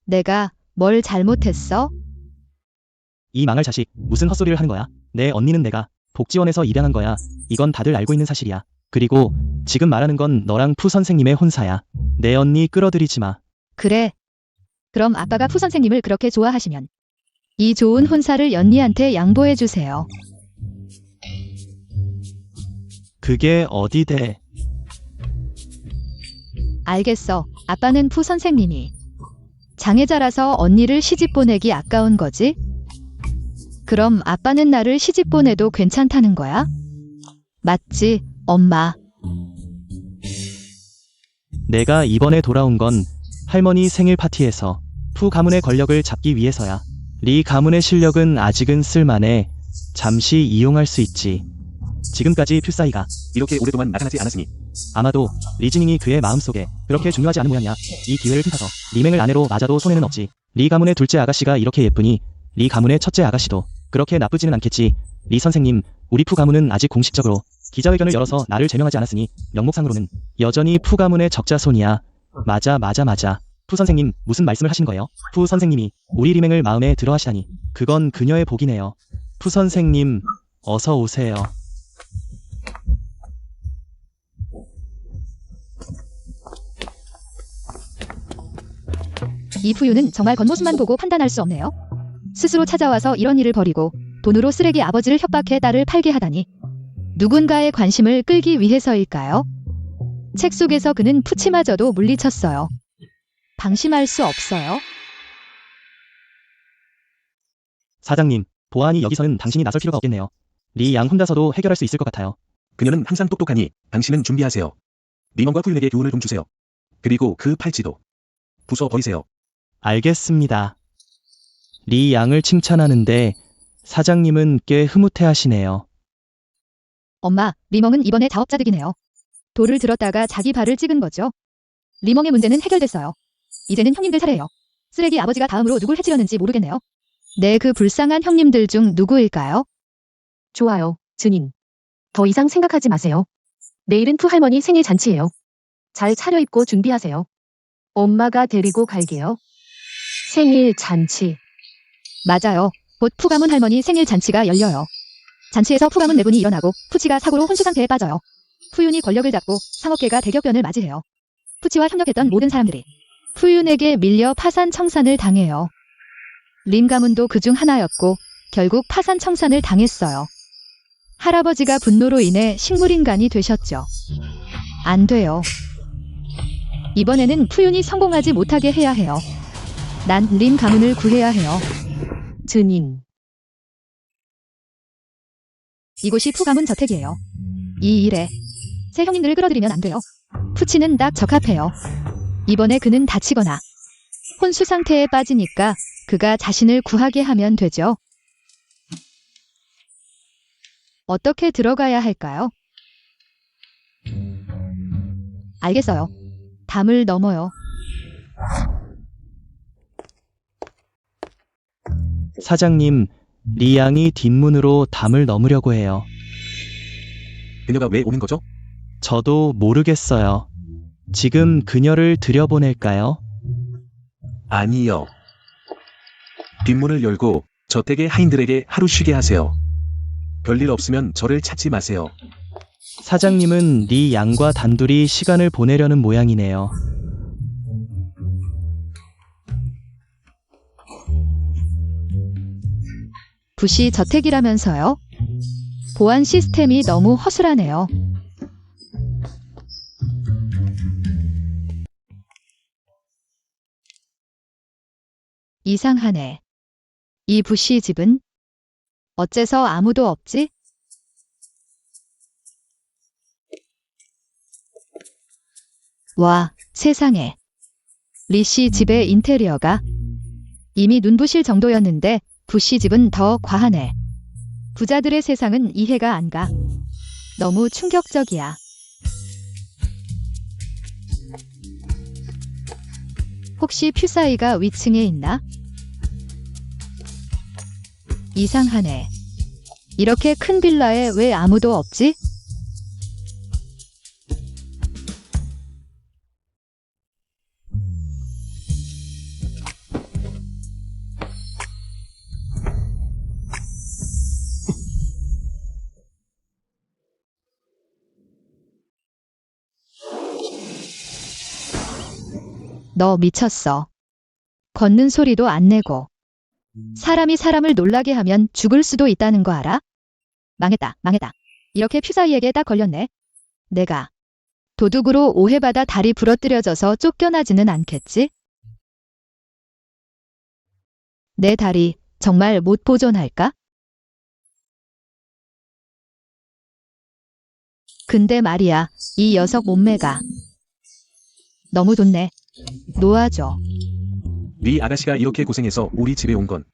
내가 뭘 잘못했어? 이 망할 자식, 무슨 헛소리를 하는 거야? 내 언니는 내가 복지원에서 입양한 거야. 이건 다들 알고 있는 사실이야. 그리고 지금 말하는 건 너랑 푸 선생님의 혼사야. 내 언니 끌어들이지 마. 그래. 그럼 아빠가 푸 선생님을 그렇게 좋아하시면 이 좋은 혼사를 연니한테 양보해 주세요. 그게 어디 돼? 알겠어. 아빠는 푸 선생님이 장애자라서 언니를 시집 보내기 아까운 거지? 그럼 아빠는 나를 시집 보내도 괜찮다는 거야? 맞지, 엄마? 내가 이번에 돌아온 건 할머니 생일 파티에서 푸 가문의 권력을 잡기 위해서야. 리 가문의 실력은 아직은 쓸만해. 잠시 이용할 수 있지. 지금까지 퓨사이가 이렇게 오랫동안 나타나지 않았으니 아마도 리즈닝이 그의 마음속에 그렇게 중요하지 않은 모양이야. 이 기회를 틈타서 리맹을 아내로 맞아도 손해는 없지. 리 가문의 둘째 아가씨가 이렇게 예쁘니 리 가문의 첫째 아가씨도 그렇게 나쁘지는 않겠지. 리 선생님, 우리 푸 가문은 아직 공식적으로 기자회견을 열어서 나를 제명하지 않았으니 명목상으로는 여전히 푸 가문의 적자손이야. 맞아. 푸 선생님, 무슨 말씀을 하시는 거예요? 푸 선생님이 우리 리맹을 마음에 들어 하시다니 그건 그녀의 복이네요. 푸 선생님, 어서 오세요. 이 푸유는 정말 겉모습만 보고 판단할 수 없네요. 스스로 찾아와서 이런 일을 벌이고 돈으로 쓰레기 아버지를 협박해 딸을 팔게 하다니. 누군가의 관심을 끌기 위해서일까요? 책 속에서 그는 푸치마저도 물리쳤어요. 방심할 수 없어요. 사장님, 보아하니 여기서는 당신이 나설 필요가 없겠네요. 리 양 혼자서도 해결할 수 있을 것 같아요. 그녀는 항상 똑똑하니 당신은 준비하세요. 리먼과 푸윤에게 교훈을 좀 주세요. 그리고 그 팔찌도 부숴버리세요. 알겠습니다. 리 양을 칭찬하는데 사장님은 꽤 흐뭇해하시네요. 엄마, 리멍은 이번에 자업자득이네요. 돌을 들었다가 자기 발을 찍은 거죠. 리멍의 문제는 해결됐어요. 이제는 형님들 차례예요. 쓰레기 아버지가 다음으로 누굴 해치려는지 모르겠네요. 네, 그 불쌍한 형님들 중 누구일까요? 좋아요, 증인. 더 이상 생각하지 마세요. 내일은 푸 할머니 생일 잔치예요. 잘 차려입고 준비하세요. 엄마가 데리고 갈게요. 생일 잔치. 맞아요. 곧 푸가문 할머니 생일 잔치가 열려요. 잔치에서 푸가문 내분이 일어나고 푸치가 사고로 혼수 상태에 빠져요. 푸윤이 권력을 잡고 상업계가 대격변을 맞이해요. 푸치와 협력했던 모든 사람들이 푸윤에게 밀려 파산 청산을 당해요. 림 가문도 그중 하나였고 결국 파산 청산을 당했어요. 할아버지가 분노로 인해 식물인간이 되셨죠. 안 돼요. 이번에는 푸윤이 성공하지 못하게 해야 해요. 난 림 가문을 구해야 해요. 증인. 이곳이 푸 가문 저택이에요. 이 일에 새 형님들을 끌어들이면 안 돼요. 푸치는 딱 적합해요. 이번에 그는 다치거나 혼수 상태에 빠지니까 그가 자신을 구하게 하면 되죠. 어떻게 들어가야 할까요? 알겠어요. 담을 넘어요. 사장님, 리 양이 뒷문으로 담을 넘으려고 해요. 그녀가 왜 오는 거죠? 저도 모르겠어요. 지금 그녀를 들여보낼까요? 아니요. 뒷문을 열고 저택의 하인들에게 하루 쉬게 하세요. 별일 없으면 저를 찾지 마세요. 사장님은 리 양과 단둘이 시간을 보내려는 모양이네요. 부시 저택이라면서요? 보안 시스템이 너무 허술하네요. 이상하네. 이 부시 집은 어째서 아무도 없지? 와, 세상에. 리씨 집의 인테리어가 이미 눈부실 정도였는데 부씨 집은 더 과하네. 부자들의 세상은 이해가 안 가. 너무 충격적이야. 혹시 퓨사이가 위층에 있나? 이상하네. 이렇게 큰 빌라에 왜 아무도 없지? 너 미쳤어. 걷는 소리도 안 내고. 사람이 사람을 놀라게 하면 죽을 수도 있다는 거 알아? 망했다, 망했다. 이렇게 퓨사이에게 딱 걸렸네. 내가 도둑으로 오해받아 다리 부러뜨려져서 쫓겨나지는 않겠지? 내 다리 정말 못 보존할까? 근데 말이야, 이 녀석 몸매가 너무 좋네. 놓아줘. 네 아가씨가 이렇게 고생해서 우리 집에 온 건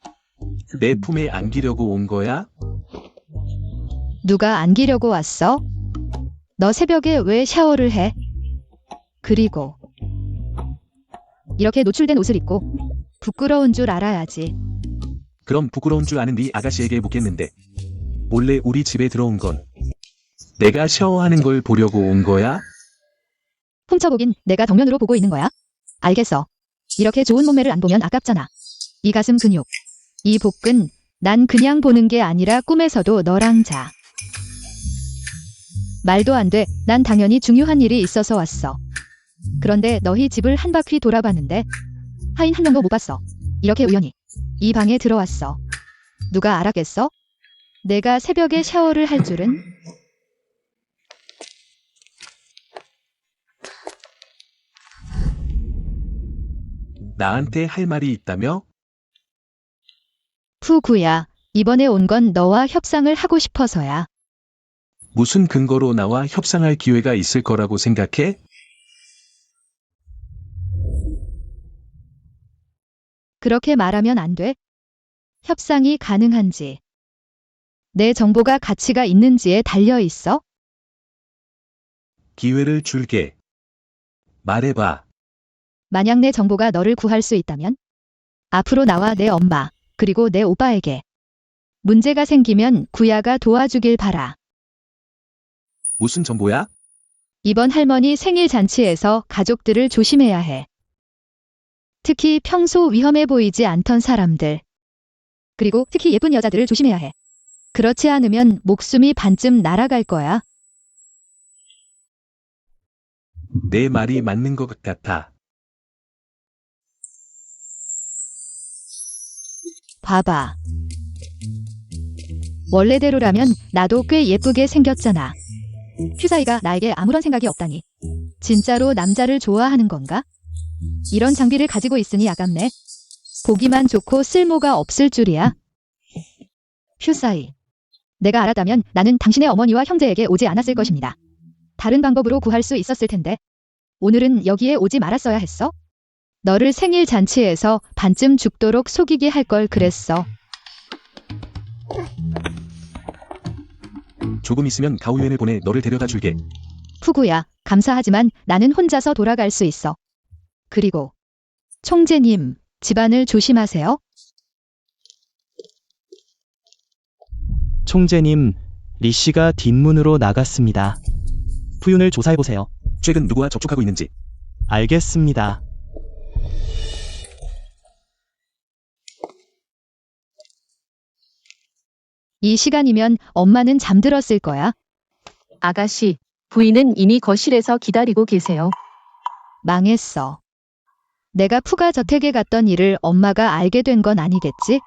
내 품에 안기려고 온 거야? 누가 안기려고 왔어? 너 새벽에 왜 샤워를 해? 그리고 이렇게 노출된 옷을 입고 부끄러운 줄 알아야지. 그럼 부끄러운 줄 아는 네 아가씨에게 묻겠는데 몰래 우리 집에 들어온 건 내가 샤워하는 걸 보려고 온 거야? 훔쳐보긴 내가 정면으로 보고 있는 거야? 알겠어. 이렇게 좋은 몸매를 안 보면 아깝잖아. 이 가슴 근육, 이 복근, 난 그냥 보는 게 아니라 꿈에서도 너랑 자. 말도 안 돼. 난 당연히 중요한 일이 있어서 왔어. 그런데 너희 집을 한 바퀴 돌아봤는데 하인 한 명도 못 봤어. 이렇게 우연히 이 방에 들어왔어. 누가 알았겠어? 내가 새벽에 샤워를 할 줄은? 나한테 할 말이 있다며? 푸구야. 이번에 온 건 너와 협상을 하고 싶어서야. 무슨 근거로 나와 협상할 기회가 있을 거라고 생각해? 그렇게 말하면 안 돼. 협상이 가능한지, 내 정보가 가치가 있는지에 달려 있어. 기회를 줄게. 말해봐. 만약 내 정보가 너를 구할 수 있다면 앞으로 나와 내 엄마 그리고 내 오빠에게 문제가 생기면 구야가 도와주길 바라. 무슨 정보야? 이번 할머니 생일 잔치에서 가족들을 조심해야 해. 특히 평소 위험해 보이지 않던 사람들. 그리고 특히 예쁜 여자들을 조심해야 해. 그렇지 않으면 목숨이 반쯤 날아갈 거야. 내 말이 맞는 것 같아. 봐봐. 원래대로라면 나도 꽤 예쁘게 생겼잖아. 퓨사이가 나에게 아무런 생각이 없다니. 진짜로 남자를 좋아하는 건가? 이런 장비를 가지고 있으니 아깝네. 보기만 좋고 쓸모가 없을 줄이야. 퓨사이. 내가 알았다면 나는 당신의 어머니와 형제에게 오지 않았을 것입니다. 다른 방법으로 구할 수 있었을 텐데. 오늘은 여기에 오지 말았어야 했어? 너를 생일 잔치에서 반쯤 죽도록 속이게 할 걸 그랬어. 조금 있으면 가오유엔을 보내 너를 데려다 줄게. 푸구야, 감사하지만 나는 혼자서 돌아갈 수 있어. 그리고 총재님, 집안을 조심하세요. 총재님, 리 씨가 뒷문으로 나갔습니다. 푸윤을 조사해보세요. 최근 누구와 접촉하고 있는지. 알겠습니다. 이 시간이면 엄마는 잠들었을 거야. 아가씨, 부인은 이미 거실에서 기다리고 계세요. 망했어. 내가 푸가 저택에 갔던 일을 엄마가 알게 된 건 아니겠지?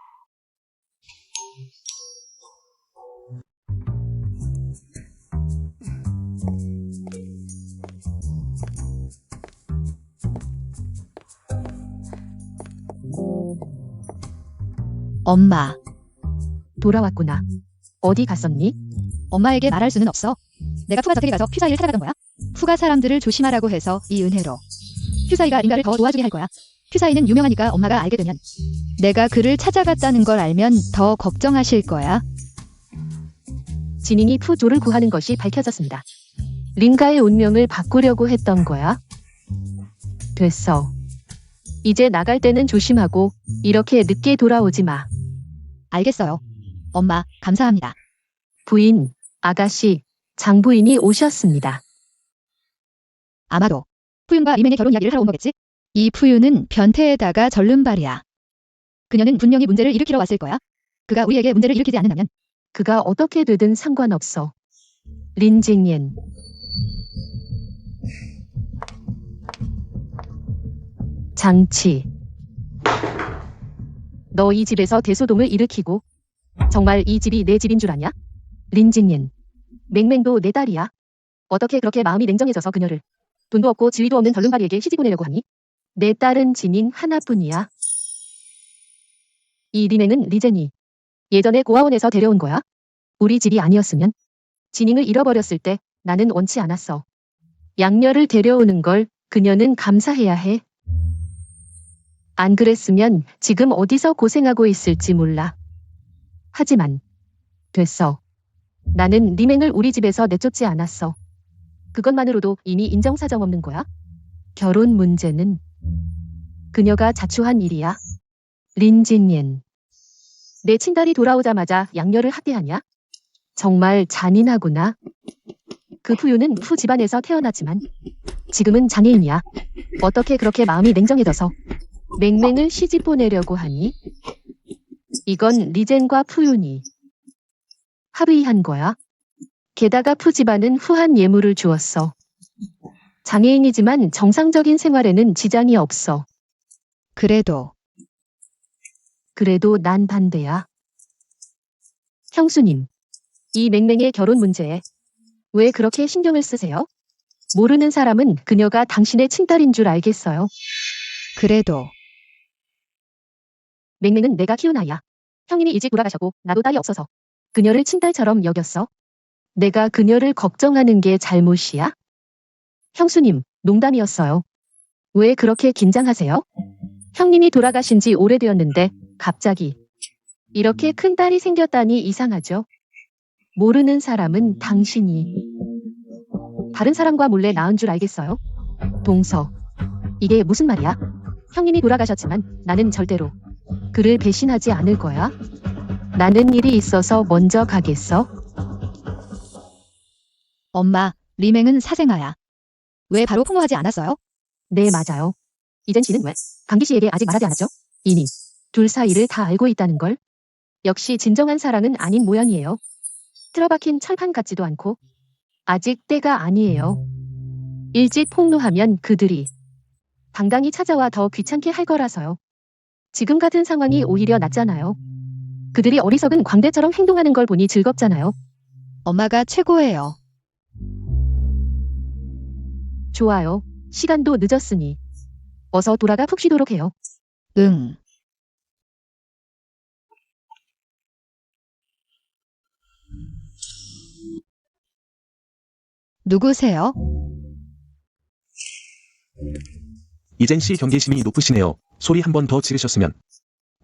엄마, 돌아왔구나. 어디 갔었니? 엄마에게 말할 수는 없어. 내가 푸가 저택에 가서 퓨사이를 찾아갔던 거야. 푸가 사람들을 조심하라고 해서 이 은혜로 퓨사이가 린가를 더 도와주게 할 거야. 퓨 사이는 유명하니까 엄마가 알게 되면 내가 그를 찾아갔다는 걸 알면 더 걱정하실 거야. 진인이 푸조를 구하는 것이 밝혀졌습니다. 린가의 운명을 바꾸려고 했던 거야? 됐어. 이제 나갈 때는 조심하고 이렇게 늦게 돌아오지 마. 알겠어요. 엄마, 감사합니다. 부인, 아가씨, 장부인이 오셨습니다. 아마도 푸윤과 리맹의 결혼 이야기를 하러 온 거겠지? 이 푸윤은 변태에다가 절름발이야. 그녀는 분명히 문제를 일으키러 왔을 거야. 그가 우리에게 문제를 일으키지 않는다면 그가 어떻게 되든 상관없어. 린징옌. 장치. 너 이 집에서 대소동을 일으키고 정말 이 집이 내 집인 줄 아냐? 린징옌. 맹맹도 내 딸이야. 어떻게 그렇게 마음이 냉정해져서 그녀를 돈도 없고 지위도 없는 덜름발이에게 시집 보내려고 하니? 내 딸은 진인 하나뿐이야. 이 리맹은 리젠이 예전에 고아원에서 데려온 거야? 우리 집이 아니었으면 진잉을 잃어버렸을 때 나는 원치 않았어. 양녀를 데려오는 걸 그녀는 감사해야 해. 안 그랬으면 지금 어디서 고생하고 있을지 몰라. 하지만 됐어. 나는 리맹을 우리 집에서 내쫓지 않았어. 그것만으로도 이미 인정사정 없는 거야? 결혼 문제는 그녀가 자초한 일이야. 린진옌. 내 친딸이 돌아오자마자 양녀를 학대하냐? 정말 잔인하구나. 그 푸유는 푸 집안에서 태어났지만 지금은 장애인이야. 어떻게 그렇게 마음이 냉정해져서 맹맹을 시집 보내려고 하니? 이건 리젠과 푸윤이 합의한 거야. 게다가 푸 집안은 후한 예물을 주었어. 장애인이지만 정상적인 생활에는 지장이 없어. 그래도 난 반대야. 형수님, 이 맹맹의 결혼 문제에 왜 그렇게 신경을 쓰세요? 모르는 사람은 그녀가 당신의 친딸인 줄 알겠어요. 그래도 맹맹은 내가 키운 아이야. 형님이 일찍 돌아가셨고 나도 딸이 없어서 그녀를 친딸처럼 여겼어. 내가 그녀를 걱정하는 게 잘못이야? 형수님, 농담이었어요. 왜 그렇게 긴장하세요? 형님이 돌아가신 지 오래되었는데 갑자기 이렇게 큰 딸이 생겼다니 이상하죠? 모르는 사람은 당신이 다른 사람과 몰래 낳은 줄 알겠어요? 동서, 이게 무슨 말이야? 형님이 돌아가셨지만 나는 절대로 그를 배신하지 않을 거야. 나는 일이 있어서 먼저 가겠어. 엄마, 리맹은 사생아야. 왜 바로 폭로하지 않았어요? 네, 맞아요. 이젠 씨는 왜 강기 씨에게 아직 말하지 않았죠? 이미 둘 사이를 다 알고 있다는 걸. 역시 진정한 사랑은 아닌 모양이에요. 틀어박힌 철판 같지도 않고 아직 때가 아니에요. 일찍 폭로하면 그들이 당당히 찾아와 더 귀찮게 할 거라서요. 지금 같은 상황이 오히려 낫잖아요. 그들이 어리석은 광대처럼 행동하는 걸 보니 즐겁잖아요. 엄마가 최고예요. 좋아요. 시간도 늦었으니 어서 돌아가 푹 쉬도록 해요. 응. 누구세요? 이젠 씨 경계심이 높으시네요. 소리 한 번 더 지르셨으면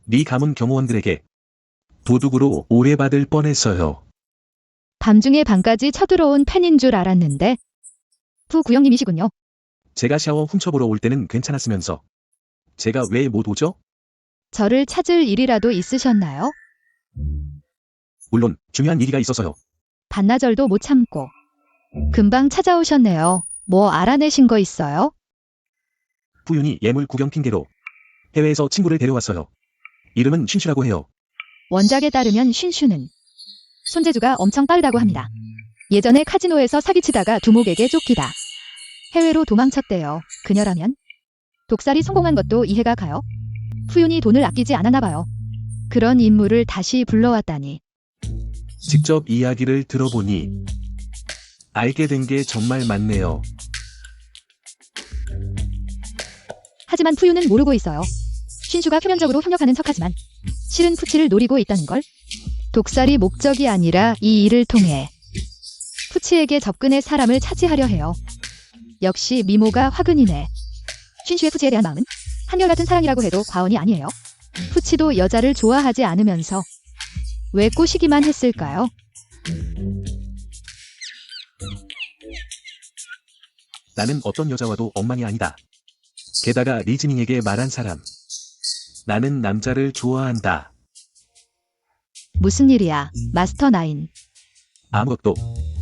네 가문 경호원들에게 도둑으로 오해받을 뻔했어요. 밤중에 방까지 쳐들어온 팬인 줄 알았는데 푸 구형님이시군요. 제가 샤워 훔쳐보러 올 때는 괜찮았으면서 제가 왜 못 오죠? 저를 찾을 일이라도 있으셨나요? 물론 중요한 일이가 있어서요. 반나절도 못 참고 금방 찾아오셨네요. 뭐 알아내신 거 있어요? 푸윤이 예물 구경 핑계로 해외에서 친구를 데려왔어요. 이름은 쉰슈라고 해요. 원작에 따르면 쉰슈는 손재주가 엄청 빠르다고 합니다. 예전에 카지노에서 사기치다가 두목에게 쫓기다 해외로 도망쳤대요. 그녀라면 독살이 성공한 것도 이해가 가요. 푸윤이 돈을 아끼지 않았나 봐요. 그런 인물을 다시 불러왔다니. 직접 이야기를 들어보니 알게 된 게 정말 많네요. 하지만 푸윤은 모르고 있어요. 쉰슈가 표면적으로 협력하는 척하지만 실은 푸치를 노리고 있다는 걸. 독살이 목적이 아니라 이 일을 통해 푸치에게 접근해 사람을 차지하려 해요. 역시 미모가 화근이네. 쉰슈의 푸치에 대한 마음은 한결같은 사랑이라고 해도 과언이 아니에요. 푸치도 여자를 좋아하지 않으면서 왜 꼬시기만 했을까요? 나는 어떤 여자와도 엉망이 아니다. 게다가 리즈닝에게 말한 사람. 나는 남자를 좋아한다. 무슨 일이야, 마스터 나인. 아무것도.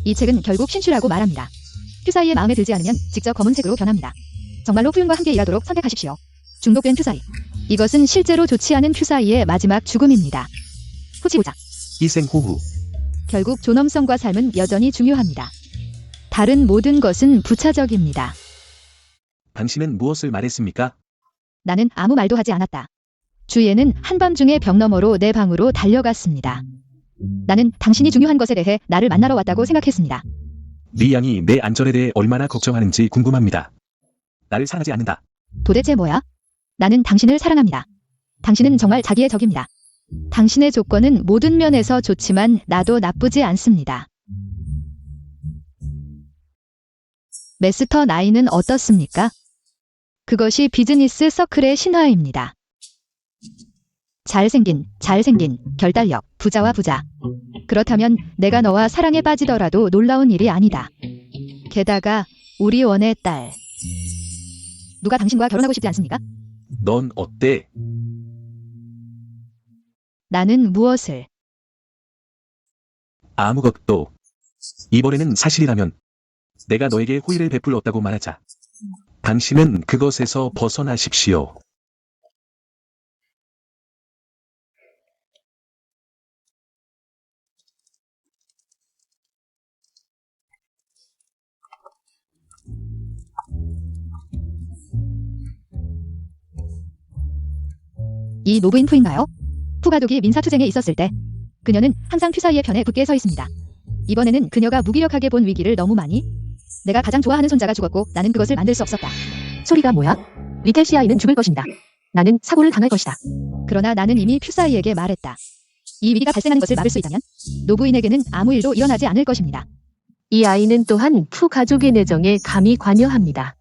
이 책은 결국 신슈라고 말합니다. 퓨사이의 마음에 들지 않으면 직접 검은색으로 변합니다. 정말로 푸윤과 함께 일하도록 선택하십시오. 중독된 퓨사이. 이것은 실제로 좋지 않은 퓨사이의 마지막 죽음입니다. 푸치 보자. 이생호후. 결국 존엄성과 삶은 여전히 중요합니다. 다른 모든 것은 부차적입니다. 당신은 무엇을 말했습니까? 나는 아무 말도 하지 않았다. 주예는 한밤중에 벽 너머로 내 방으로 달려갔습니다. 나는 당신이 중요한 것에 대해 나를 만나러 왔다고 생각했습니다. 리 양이 내 안전에 대해 얼마나 걱정하는지 궁금합니다. 나를 사랑하지 않는다. 도대체 뭐야? 나는 당신을 사랑합니다. 당신은 정말 자기의 적입니다. 당신의 조건은 모든 면에서 좋지만 나도 나쁘지 않습니다. 메스터 나인은 어떻습니까? 그것이 비즈니스 서클의 신화입니다. 잘생긴, 결단력, 부자와 부자. 그렇다면 내가 너와 사랑에 빠지더라도 놀라운 일이 아니다. 게다가 우리 원의 딸. 누가 당신과 결혼하고 싶지 않습니까? 넌 어때? 나는 무엇을? 아무것도. 이번에는 사실이라면 내가 너에게 호의를 베풀었다고 말하자. 당신은 그것에서 벗어나십시오. 이 노부인 푸인가요? 푸가족이 민사투쟁에 있었을 때 그녀는 항상 퓨사이의 편에 굳게 서 있습니다. 이번에는 그녀가 무기력하게 본 위기를 너무 많이 내가 가장 좋아하는 손자가 죽었고 나는 그것을 만들 수 없었다. 소리가 뭐야? 리텔시 아이는 죽을 것입니다. 나는 사고를 당할 것이다. 그러나 나는 이미 퓨사이에게 말했다. 이 위기가 발생하는 것을 막을 수 있다면 노부인에게는 아무 일도 일어나지 않을 것입니다. 이 아이는 또한 푸 가족의 내정에 감히 관여합니다.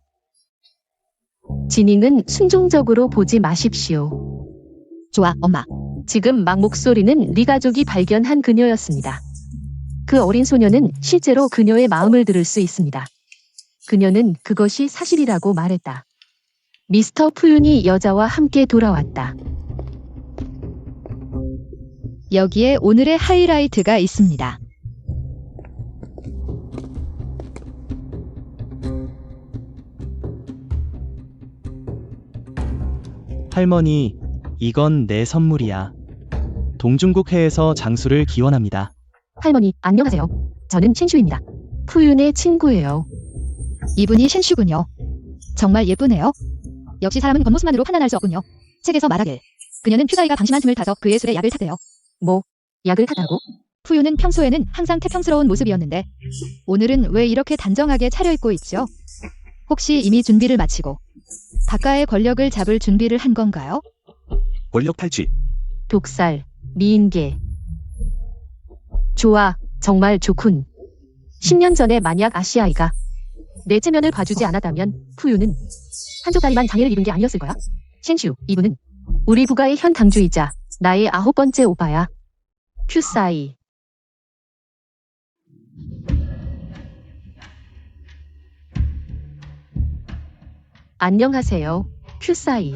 지닝은 순종적으로 보지 마십시오. 좋아, 엄마. 지금 막 목소리는 리 가족이 발견한 그녀였습니다. 그 어린 소녀는 실제로 그녀의 마음을 들을 수 있습니다. 그녀는 그것이 사실이라고 말했다. 미스터 푸윤이 여자와 함께 돌아왔다. 여기에 오늘의 하이라이트가 있습니다. 할머니, 이건 내 선물이야. 동중국해에서 장수를 기원합니다. 할머니, 안녕하세요. 저는 신슈입니다. 푸윤의 친구예요. 이분이 신슈군요. 정말 예쁘네요. 역시 사람은 겉모습만으로 판단할 수 없군요. 책에서 말하길. 그녀는 퓨사이가 방심한 틈을 타서 그의 술에 약을 탔대요. 뭐, 약을 타다고? 푸유는 평소에는 항상 태평스러운 모습이었는데 오늘은 왜 이렇게 단정하게 차려입고 있죠? 혹시 이미 준비를 마치고 가까의 권력을 잡을 준비를 한 건가요? 권력 탈취. 독살, 미인계. 좋아, 정말 좋군. 10년 전에 만약 아시아이가 내 체면을 봐주지 않았다면 푸유는 한쪽 다리만 장애를 입은 게 아니었을 거야. 신슈, 이분은 우리 부가의 현 당주이자 나의 9번째 오빠야. 퓨사이. 안녕하세요, 퓨사이.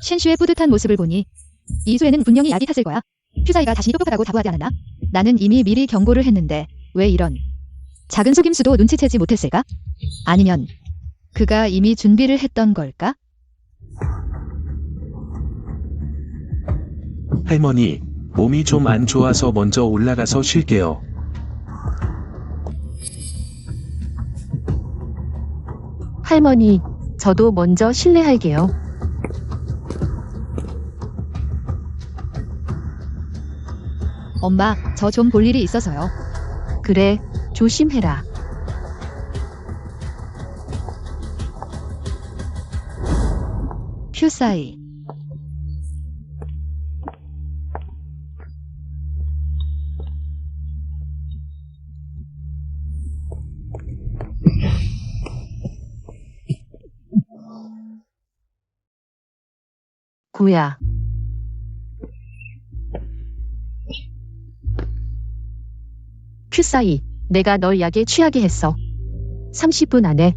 신슈의 뿌듯한 모습을 보니 이수에는 분명히 약이 탔을 거야. 퓨사이가 자신이 똑똑하다고 자부하지 않았나? 나는 이미 미리 경고를 했는데 왜 이런 작은 속임수도 눈치채지 못했을까? 아니면 그가 이미 준비를 했던 걸까? 할머니, 몸이 좀 안 좋아서 먼저 올라가서 쉴게요. 할머니, 저도 먼저 실례할게요. 엄마, 저 좀 볼 일이 있어서요. 그래, 조심해라. 퓨사이. 구야. 큐사이, 내가 널 약에 취하게 했어. 30분 안에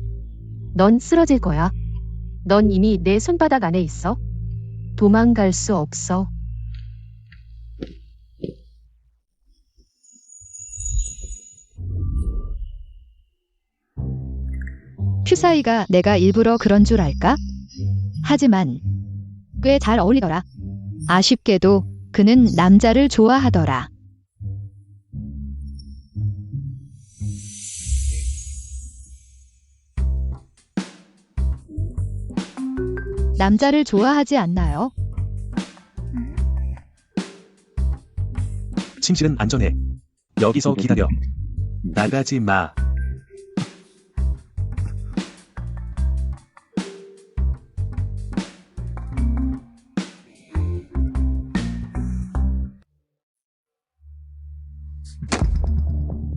넌 쓰러질 거야. 넌 이미 내 손바닥 안에 있어. 도망갈 수 없어. 큐사이가 내가 일부러 그런 줄 알까? 하지만 꽤 잘 어울리더라. 아쉽게도 그는 남자를 좋아하더라. 남자를 좋아하지 않나요? 침실은 안전해. 여기서 기다려. 나가지 마.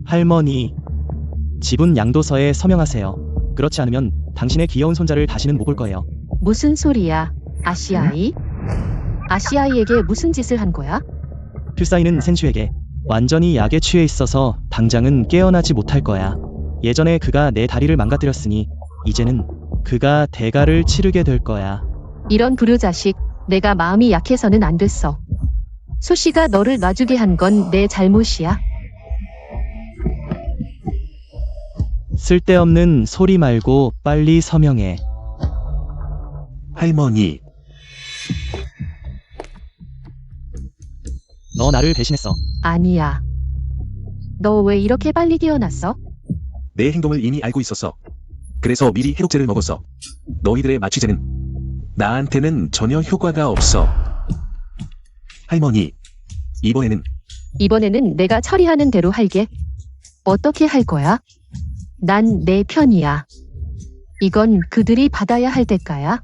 할머니, 집은 양도서에 서명하세요. 그렇지 않으면 당신의 귀여운 손자를 다시는 못 볼 거예요. 무슨 소리야? 아시아이? 아시아이에게 무슨 짓을 한 거야? 퓨사이는 센슈에게 완전히 약에 취해 있어서 당장은 깨어나지 못할 거야. 예전에 그가 내 다리를 망가뜨렸으니 이제는 그가 대가를 치르게 될 거야. 이런 불효자식, 내가 마음이 약해서는 안 됐어. 소씨가 너를 놔주게 한 건 내 잘못이야. 쓸데없는 소리 말고 빨리 서명해. 할머니, 너 나를 배신했어. 아니야. 너 왜 이렇게 빨리 깨어났어? 내 행동을 이미 알고 있었어. 그래서 미리 해독제를 먹었어. 너희들의 마취제는 나한테는 전혀 효과가 없어. 할머니, 이번에는 내가 처리하는 대로 할게. 어떻게 할 거야? 난 내 편이야. 이건 그들이 받아야 할 대가야.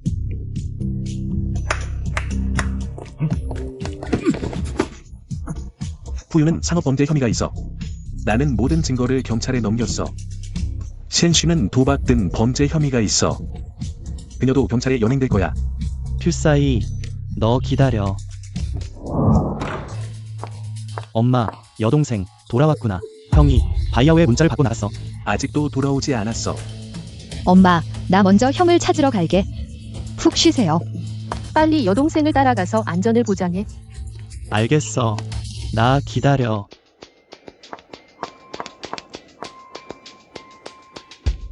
푸유는 상업범죄 혐의가 있어. 나는 모든 증거를 경찰에 넘겼어. 셴슈는 도박 등 범죄 혐의가 있어. 그녀도 경찰에 연행될 거야. 퓨사이, 너 기다려. 엄마, 여동생, 돌아왔구나. 형이 바이아우의 문자를 받고 나갔어. 아직도 돌아오지 않았어. 엄마, 나 먼저 형을 찾으러 갈게. 푹 쉬세요. 빨리 여동생을 따라가서 안전을 보장해. 알겠어. 나 기다려.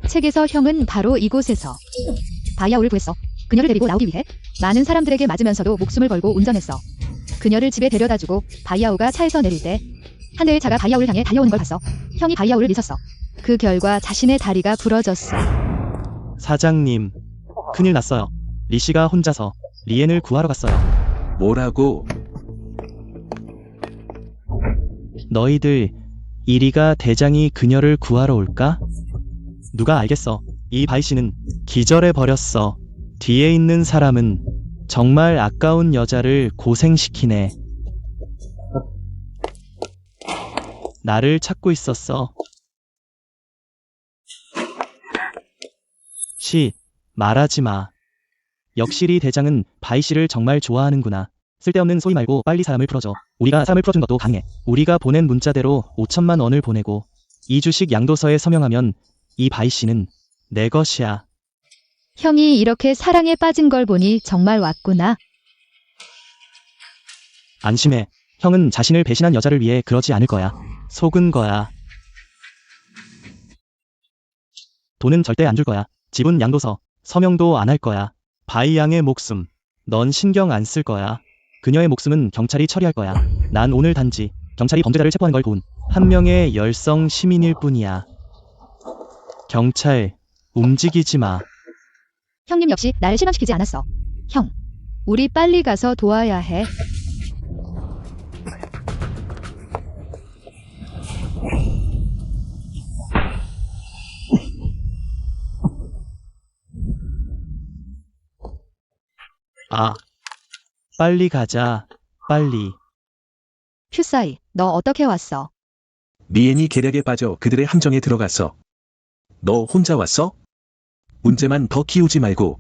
책에서 형은 바로 이곳에서 바이아우를 구했어. 그녀를 데리고 나오기 위해 많은 사람들에게 맞으면서도 목숨을 걸고 운전했어. 그녀를 집에 데려다주고 바이아우가 차에서 내릴 때 한 대의 차가 바이아우를 향해 달려오는 걸 봤어. 형이 바이아우를 미쳤어. 그 결과 자신의 다리가 부러졌어. 사장님, 큰일 났어요. 리 씨가 혼자서 리엔을 구하러 갔어요. 뭐라고? 너희들, 이리가 대장이 그녀를 구하러 올까? 누가 알겠어. 이 바이 씨는 기절해버렸어. 뒤에 있는 사람은 정말 아까운 여자를 고생시키네. 나를 찾고 있었어. 말하지 마. 역시 리 대장은 바이 씨를 정말 좋아하는구나. 쓸데없는 소리 말고 빨리 사람을 풀어줘. 우리가 사람을 풀어준 것도 가능해. 우리가 보낸 문자대로 5천만 원을 보내고 이 주식 양도서에 서명하면 이 바이 씨는 내 것이야. 형이 이렇게 사랑에 빠진 걸 보니 정말 왔구나. 안심해. 형은 자신을 배신한 여자를 위해 그러지 않을 거야. 속은 거야. 돈은 절대 안 줄 거야. 집은 양도서, 서명도 안 할 거야. 바이 양의 목숨, 넌 신경 안 쓸 거야. 그녀의 목숨은 경찰이 처리할 거야. 난 오늘 단지 경찰이 범죄자를 체포하는 걸 본 한 명의 열성 시민일 뿐이야. 경찰, 움직이지 마. 형님 역시 날 실망시키지 않았어. 형, 우리 빨리 가서 도와야 해. 빨리 가자. 빨리. 퓨사이, 너 어떻게 왔어? 리엔이 계략에 빠져 그들의 함정에 들어갔어. 너 혼자 왔어? 문제만 더 키우지 말고.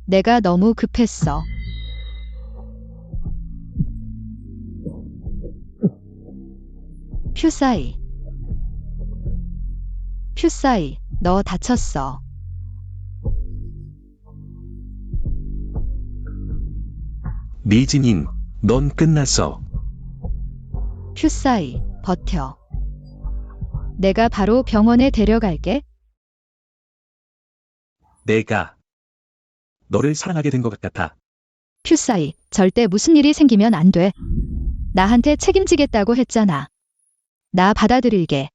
내가 너무 급했어. 퓨사이. 퓨사이, 너 다쳤어. 리진인, 넌 끝났어. 퓨사이, 버텨. 내가 바로 병원에 데려갈게. 내가 너를 사랑하게 된 것 같아. 퓨사이, 절대 무슨 일이 생기면 안 돼. 나한테 책임지겠다고 했잖아. 나 받아들일게.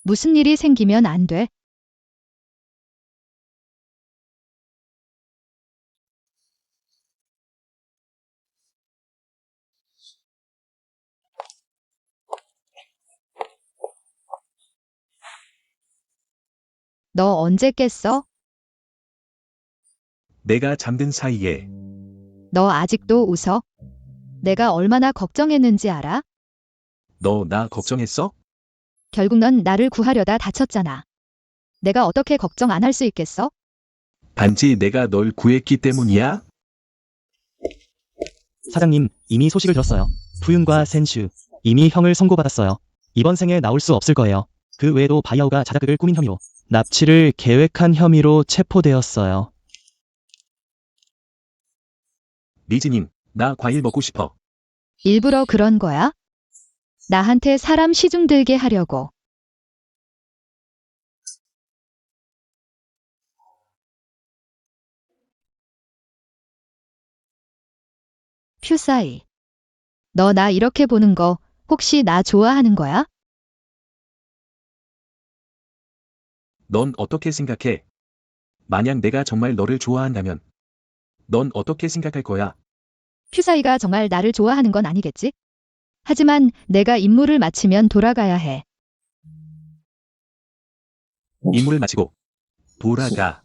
무슨 일이 생기면 안 돼. 너 언제 깼어? 내가 잠든 사이에 너 아직도 웃어? 내가 얼마나 걱정했는지 알아? 너 나 걱정했어? 결국 넌 나를 구하려다 다쳤잖아. 내가 어떻게 걱정 안 할 수 있겠어? 단지 내가 널 구했기 때문이야? 사장님, 이미 소식을 들었어요. 푸윤과 센슈, 이미 형을 선고받았어요. 이번 생에 나올 수 없을 거예요. 그 외에도 바이아오가 자작극을 꾸민 혐의로, 납치를 계획한 혐의로 체포되었어요. 리진인, 나 과일 먹고 싶어. 일부러 그런 거야? 나한테 사람 시중 들게 하려고. 퓨사이. 너 나 이렇게 보는 거 혹시 나 좋아하는 거야? 넌 어떻게 생각해? 만약 내가 정말 너를 좋아한다면 넌 어떻게 생각할 거야? 퓨사이가 정말 나를 좋아하는 건 아니겠지? 하지만 내가 임무를 마치면 돌아가야 해. 임무를 마치고 돌아가.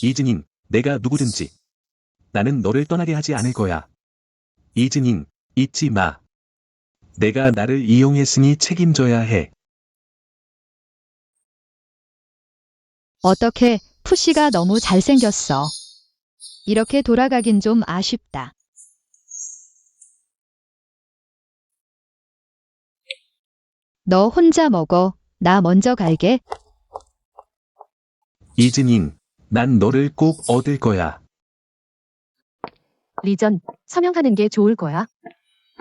이진인, 내가 누구든지 나는 너를 떠나게 하지 않을 거야. 이진인, 잊지 마. 내가 나를 이용했으니 책임져야 해. 어떻게 푸시가 너무 잘생겼어. 이렇게 돌아가긴 좀 아쉽다. 너 혼자 먹어. 나 먼저 갈게. 이진인, 난 너를 꼭 얻을 거야. 리전, 서명하는 게 좋을 거야.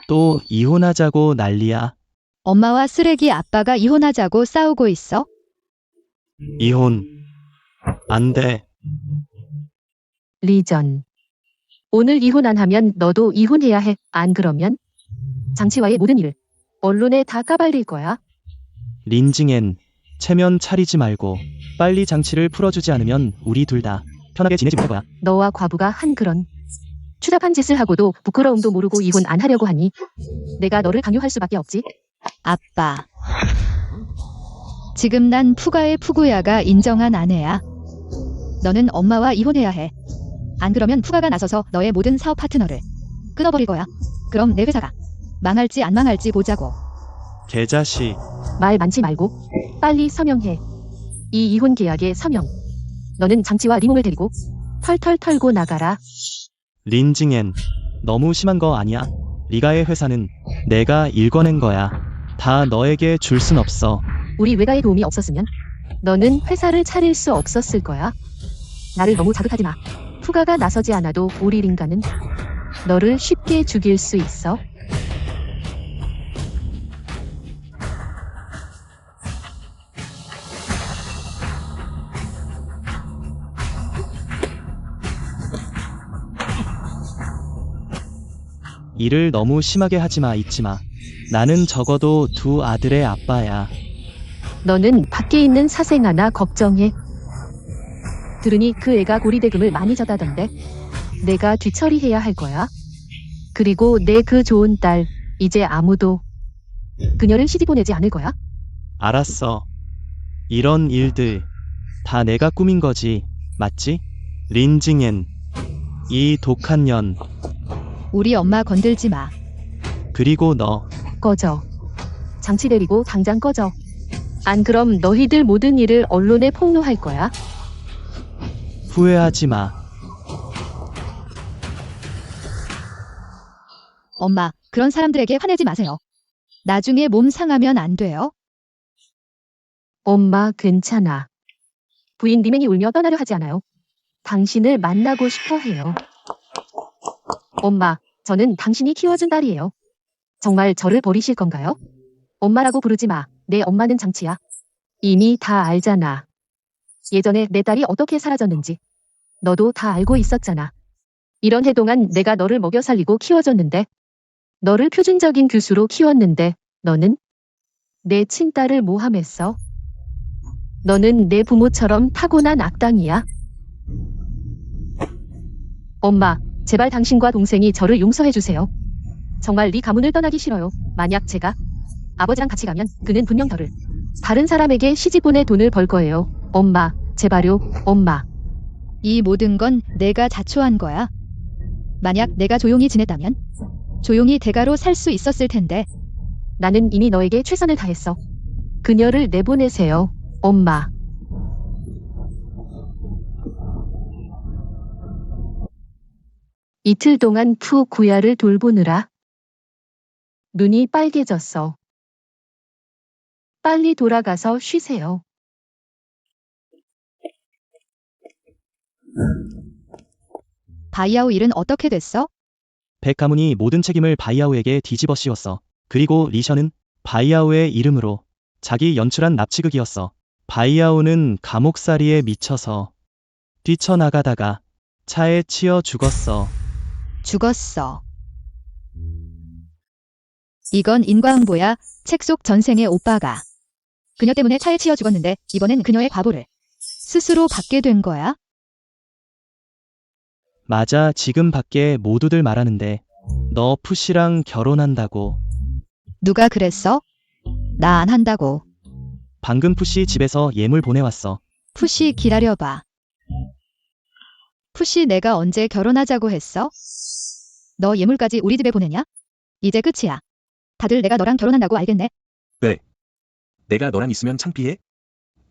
또 이혼하자고 난리야. 엄마와 쓰레기 아빠가 이혼하자고 싸우고 있어. 이혼. 안 돼. 리전. 오늘 이혼 안 하면 너도 이혼해야 해. 안 그러면 장치와의 모든 일 언론에 다 까발릴 거야. 린징엔, 체면 차리지 말고 빨리 장치를 풀어주지 않으면 우리 둘 다 편하게 지내지 못할 거야. 너와 과부가 한 그런 추잡한 짓을 하고도 부끄러움도 모르고 이혼 안 하려고 하니 내가 너를 강요할 수밖에 없지. 아빠. 지금 난 푸가의 푸구야가 인정한 아내야. 너는 엄마와 이혼해야 해. 안 그러면 푸가가 나서서 너의 모든 사업 파트너를 끊어버릴 거야. 그럼 내 회사가 망할지 안 망할지 보자고. 개자식. 말 많지 말고 빨리 서명해. 이 이혼 계약에 서명. 너는 장치와 리몽을 데리고 털털 털고 나가라. 린징엔, 너무 심한 거 아니야? 리가의 회사는 내가 일궈낸 거야. 다 너에게 줄 순 없어. 우리 외가의 도움이 없었으면 너는 회사를 차릴 수 없었을 거야. 나를 너무 자극하지 마. 푸가가 나서지 않아도 우리 링가는 너를 쉽게 죽일 수 있어. 일을 너무 심하게 하지 마, 잊지 마. 나는 적어도 두 아들의 아빠야. 너는 밖에 있는 사생 하나 걱정해. 들으니 그 애가 고리대금을 많이 져다던데 내가 뒤처리해야 할 거야. 그리고 내 그 좋은 딸 이제 아무도 그녀를 시집 보내지 않을 거야. 알았어. 이런 일들 다 내가 꾸민 거지, 맞지? 린징엔, 이 독한 년, 우리 엄마 건들지 마. 그리고 너. 꺼져. 장치 데리고 당장 꺼져. 안 그럼 너희들 모든 일을 언론에 폭로할 거야. 후회하지 마. 엄마, 그런 사람들에게 화내지 마세요. 나중에 몸 상하면 안 돼요? 엄마, 괜찮아. 부인 리맹이 울며 떠나려 하지 않아요. 당신을 만나고 싶어 해요. 엄마, 저는 당신이 키워준 딸이에요. 정말 저를 버리실 건가요? 엄마라고 부르지 마. 내 엄마는 장치야. 이미 다 알잖아. 예전에 내 딸이 어떻게 사라졌는지. 너도 다 알고 있었잖아. 이런 해 동안 내가 너를 먹여 살리고 키워줬는데, 너를 표준적인 교수로 키웠는데, 너는 내 친딸을 모함했어. 너는 내 부모처럼 타고난 악당이야. 엄마, 제발 당신과 동생이 저를 용서해주세요. 정말 리 가문을 떠나기 싫어요. 만약 제가 아버지랑 같이 가면 그는 분명 저를 다른 사람에게 시집 보내 돈을 벌 거예요. 엄마, 제발요, 엄마. 이 모든 건 내가 자초한 거야. 만약 내가 조용히 지냈다면 조용히 대가로 살 수 있었을 텐데. 나는 이미 너에게 최선을 다했어. 그녀를 내보내세요, 엄마. 이틀 동안 푸 구야를 돌보느라 눈이 빨개졌어. 빨리 돌아가서 쉬세요. 바이아오 일은 어떻게 됐어? 백 가문이 모든 책임을 바이아오에게 뒤집어 씌웠어. 그리고 리셔는 바이아오의 이름으로 자기 연출한 납치극이었어. 바이아오는 감옥살이에 미쳐서 뛰쳐나가다가 차에 치여 죽었어. 죽었어. 이건 인과응보야. 책 속 전생의 오빠가 그녀 때문에 차에 치여 죽었는데 이번엔 그녀의 과보를 스스로 받게 된 거야? 맞아, 지금 밖에 모두들 말하는데 너 푸시랑 결혼한다고. 누가 그랬어? 나 안 한다고. 방금 푸시 집에서 예물 보내왔어. 푸시 기다려봐. 푸시 내가 언제 결혼하자고 했어? 너 예물까지 우리 집에 보내냐? 이제 끝이야. 다들 내가 너랑 결혼한다고 알겠네. 왜? 내가 너랑 있으면 창피해?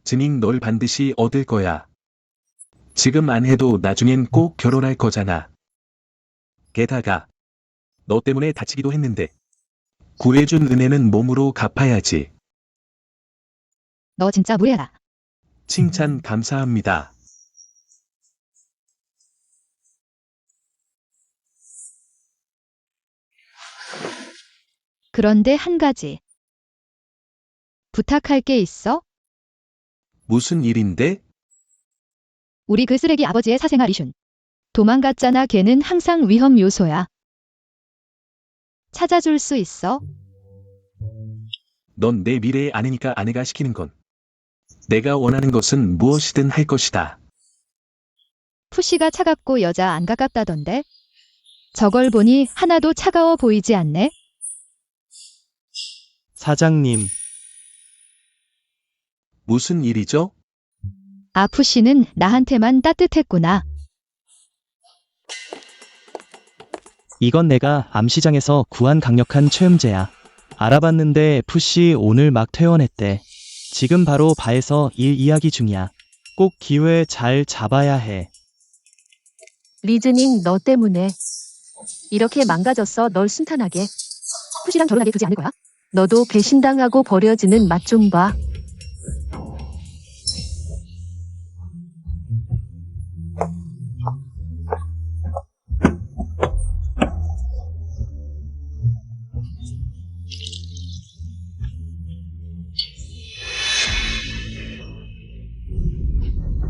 증인 널 반드시 얻을 거야. 지금 안 해도 나중엔 꼭 결혼할 거잖아. 게다가 너 때문에 다치기도 했는데 구해준 은혜는 몸으로 갚아야지. 너 진짜 무례하다. 칭찬 감사합니다. 그런데 한 가지. 부탁할 게 있어? 무슨 일인데? 우리 그 쓰레기 아버지의 사생아 리슌. 도망갔잖아. 걔는 항상 위험 요소야. 찾아줄 수 있어? 넌 내 미래의 아내니까 아내가 시키는 건. 내가 원하는 것은 무엇이든 할 것이다. 푸시가 차갑고 여자 안 가깝다던데? 저걸 보니 하나도 차가워 보이지 않네? 사장님, 무슨 일이죠? 아, 푸시는 나한테만 따뜻했구나. 이건 내가 암시장에서 구한 강력한 최음제야. 알아봤는데 푸시 오늘 막 퇴원했대. 지금 바로 바에서 일 이야기 중이야. 꼭 기회 잘 잡아야 해. 리즈닝 너 때문에 이렇게 망가졌어. 널 순탄하게 푸시랑 결혼하게 두지 않을 거야? 너도 배신당하고 버려지는 맛 좀 봐.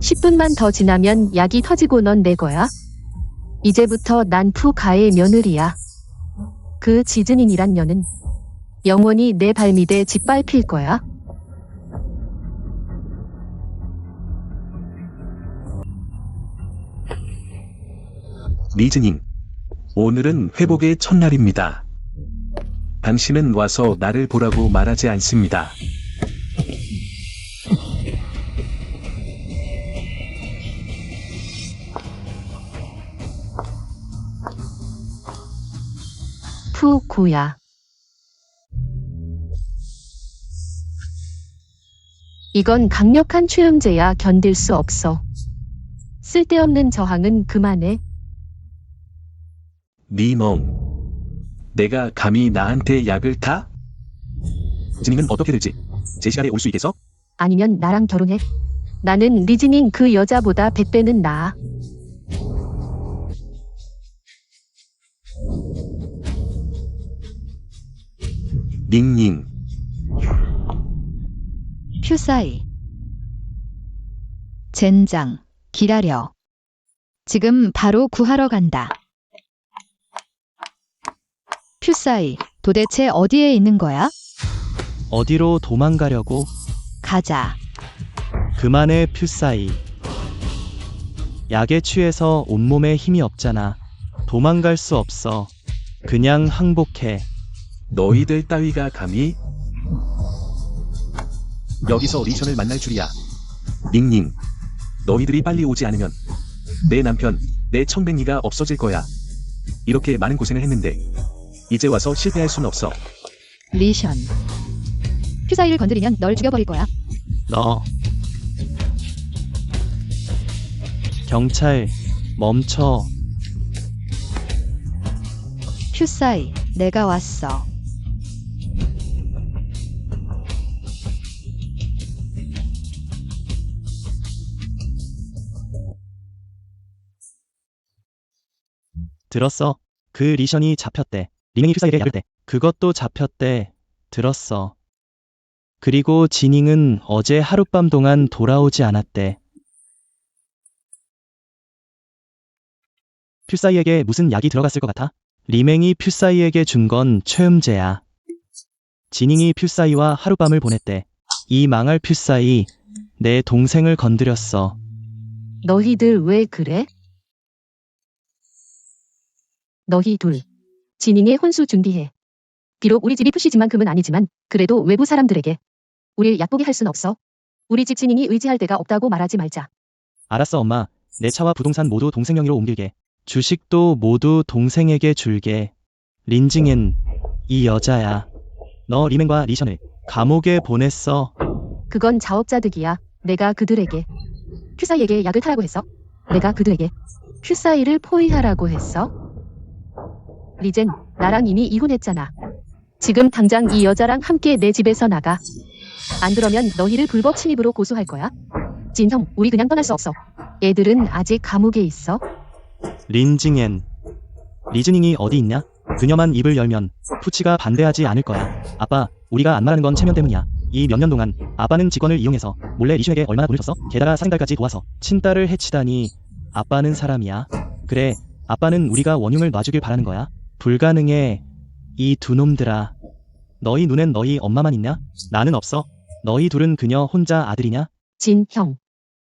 (10분만) 더 지나면 약이 터지고 넌 내 거야. 이제부터 난 푸가의 며느리야. 그 지즈닌이란 년은 영원히 내 발밑에 짓밟힐 거야. 리즈닝. 오늘은 회복의 첫날입니다. 당신은 와서 나를 보라고 말하지 않습니다. 푸구야. 이건 강력한 최음제야. 견딜 수 없어. 쓸데없는 저항은 그만해. 네 멍. 내가 감히 나한테 약을 타? 진잉은 어떻게 될지 제 시간에 올 수 있겠어? 아니면 나랑 결혼해. 나는 리즈닝 그 여자보다 100배는 나아. 닝닝. 퓨사이. 젠장, 기다려. 지금 바로 구하러 간다. 퓨사이, 도대체 어디에 있는 거야? 어디로 도망가려고? 가자. 그만해 퓨사이. 약에 취해서 온몸에 힘이 없잖아. 도망갈 수 없어. 그냥 항복해. 너희들 따위가 감히 여기서 리션을 만날 줄이야. 닝닝. 너희들이 빨리 오지 않으면 내 남편, 내 청백리가 없어질 거야. 이렇게 많은 고생을 했는데 이제 와서 실패할 순 없어. 리션. 퓨사이를 건드리면 널 죽여버릴 거야. 너. 경찰, 멈춰. 퓨사이, 내가 왔어. 들었어. 그 리션이 잡혔대. 리맹이 퓨사이에게 약을 때. 그것도 잡혔대. 들었어. 그리고 지닝은 어제 하룻밤 동안 돌아오지 않았대. 퓨사이에게 무슨 약이 들어갔을 것 같아? 리맹이 퓨사이에게 준 건 최음제야. 지닝이 퓨사이와 하룻밤을 보냈대. 이 망할 퓨사이, 내 동생을 건드렸어. 너희들 왜 그래? 너희 둘. 지닝의 혼수 준비해. 비록 우리 집이 푸시집만큼은 아니지만 그래도 외부 사람들에게 우릴 얕보게 할 순 없어. 우리 집 지닝이 의지할 데가 없다고 말하지 말자. 알았어 엄마. 내 차와 부동산 모두 동생 명의로 옮길게. 주식도 모두 동생에게 줄게. 린징엔 이 여자야. 너 리맹과 리션을 감옥에 보냈어. 그건 자업자득이야. 내가 그들에게 큐사이에게 약을 타라고 했어. 내가 그들에게 큐사이를 포위하라고 했어. 리젠, 나랑 이미 이혼했잖아. 지금 당장 이 여자랑 함께 내 집에서 나가. 안 그러면 너희를 불법 침입으로 고소할 거야. 진형, 우리 그냥 떠날 수 없어. 애들은 아직 감옥에 있어. 린징엔 리즈닝이 어디 있냐? 그녀만 입을 열면 푸치가 반대하지 않을 거야. 아빠, 우리가 안 말하는 건 체면 때문이야. 이 몇 년 동안 아빠는 직권을 이용해서 몰래 리슈에게 얼마나 돈을 줬어? 게다가 살인까지 도와서 친딸을 해치다니. 아빠는 사람이야. 그래, 아빠는 우리가 원흉을 놔주길 바라는 거야. 불가능해. 이 두 놈들아. 너희 눈엔 너희 엄마만 있냐? 나는 없어. 너희 둘은 그녀 혼자 아들이냐? 진형,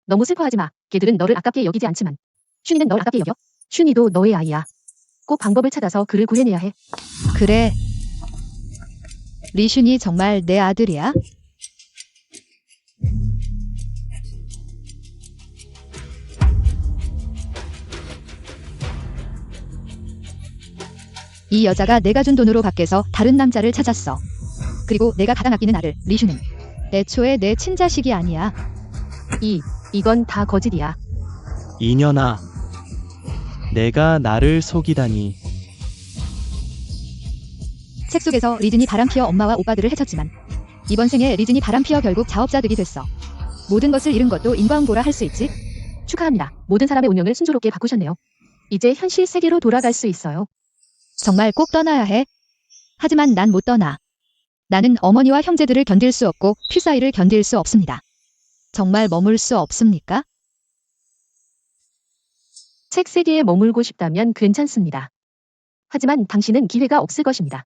너무 슬퍼하지 마. 걔들은 너를 아깝게 여기지 않지만 슌이는 널 아깝게 여겨. 슌이도 너의 아이야. 꼭 방법을 찾아서 그를 구해내야 해. 그래. 리슌이 정말 내 아들이야? 이 여자가 내가 준 돈으로 밖에서 다른 남자를 찾았어. 그리고 내가 가장 아끼는 아들, 리슈는 애초에 내 친자식이 아니야. 이건 다 거짓이야. 이년아. 내가 나를 속이다니. 책 속에서 리즌이 바람피어 엄마와 오빠들을 해쳤지만 이번 생에 리즌이 바람피어 결국 자업자득이 됐어. 모든 것을 잃은 것도 인과응보라 할 수 있지? 축하합니다. 모든 사람의 운명을 순조롭게 바꾸셨네요. 이제 현실 세계로 돌아갈 수 있어요. 정말 꼭 떠나야 해? 하지만 난 못 떠나. 나는 어머니와 형제들을 견딜 수 없고 퓨사이를 견딜 수 없습니다. 정말 머물 수 없습니까? 책 세계에 머물고 싶다면 괜찮습니다. 하지만 당신은 기회가 없을 것입니다.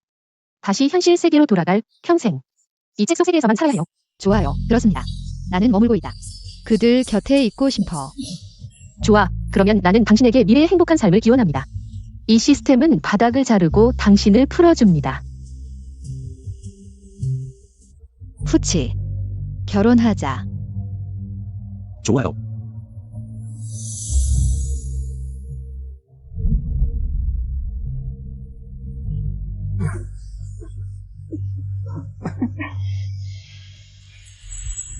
다시 현실 세계로 돌아갈 평생. 이 책 속 세계에서만 살아야 해요. 좋아요. 그렇습니다. 나는 머물고 있다. 그들 곁에 있고 싶어. 좋아. 그러면 나는 당신에게 미래의 행복한 삶을 기원합니다. 이 시스템은 바닥을 자르고 당신을 풀어줍니다. 푸치. 결혼하자. 좋아요.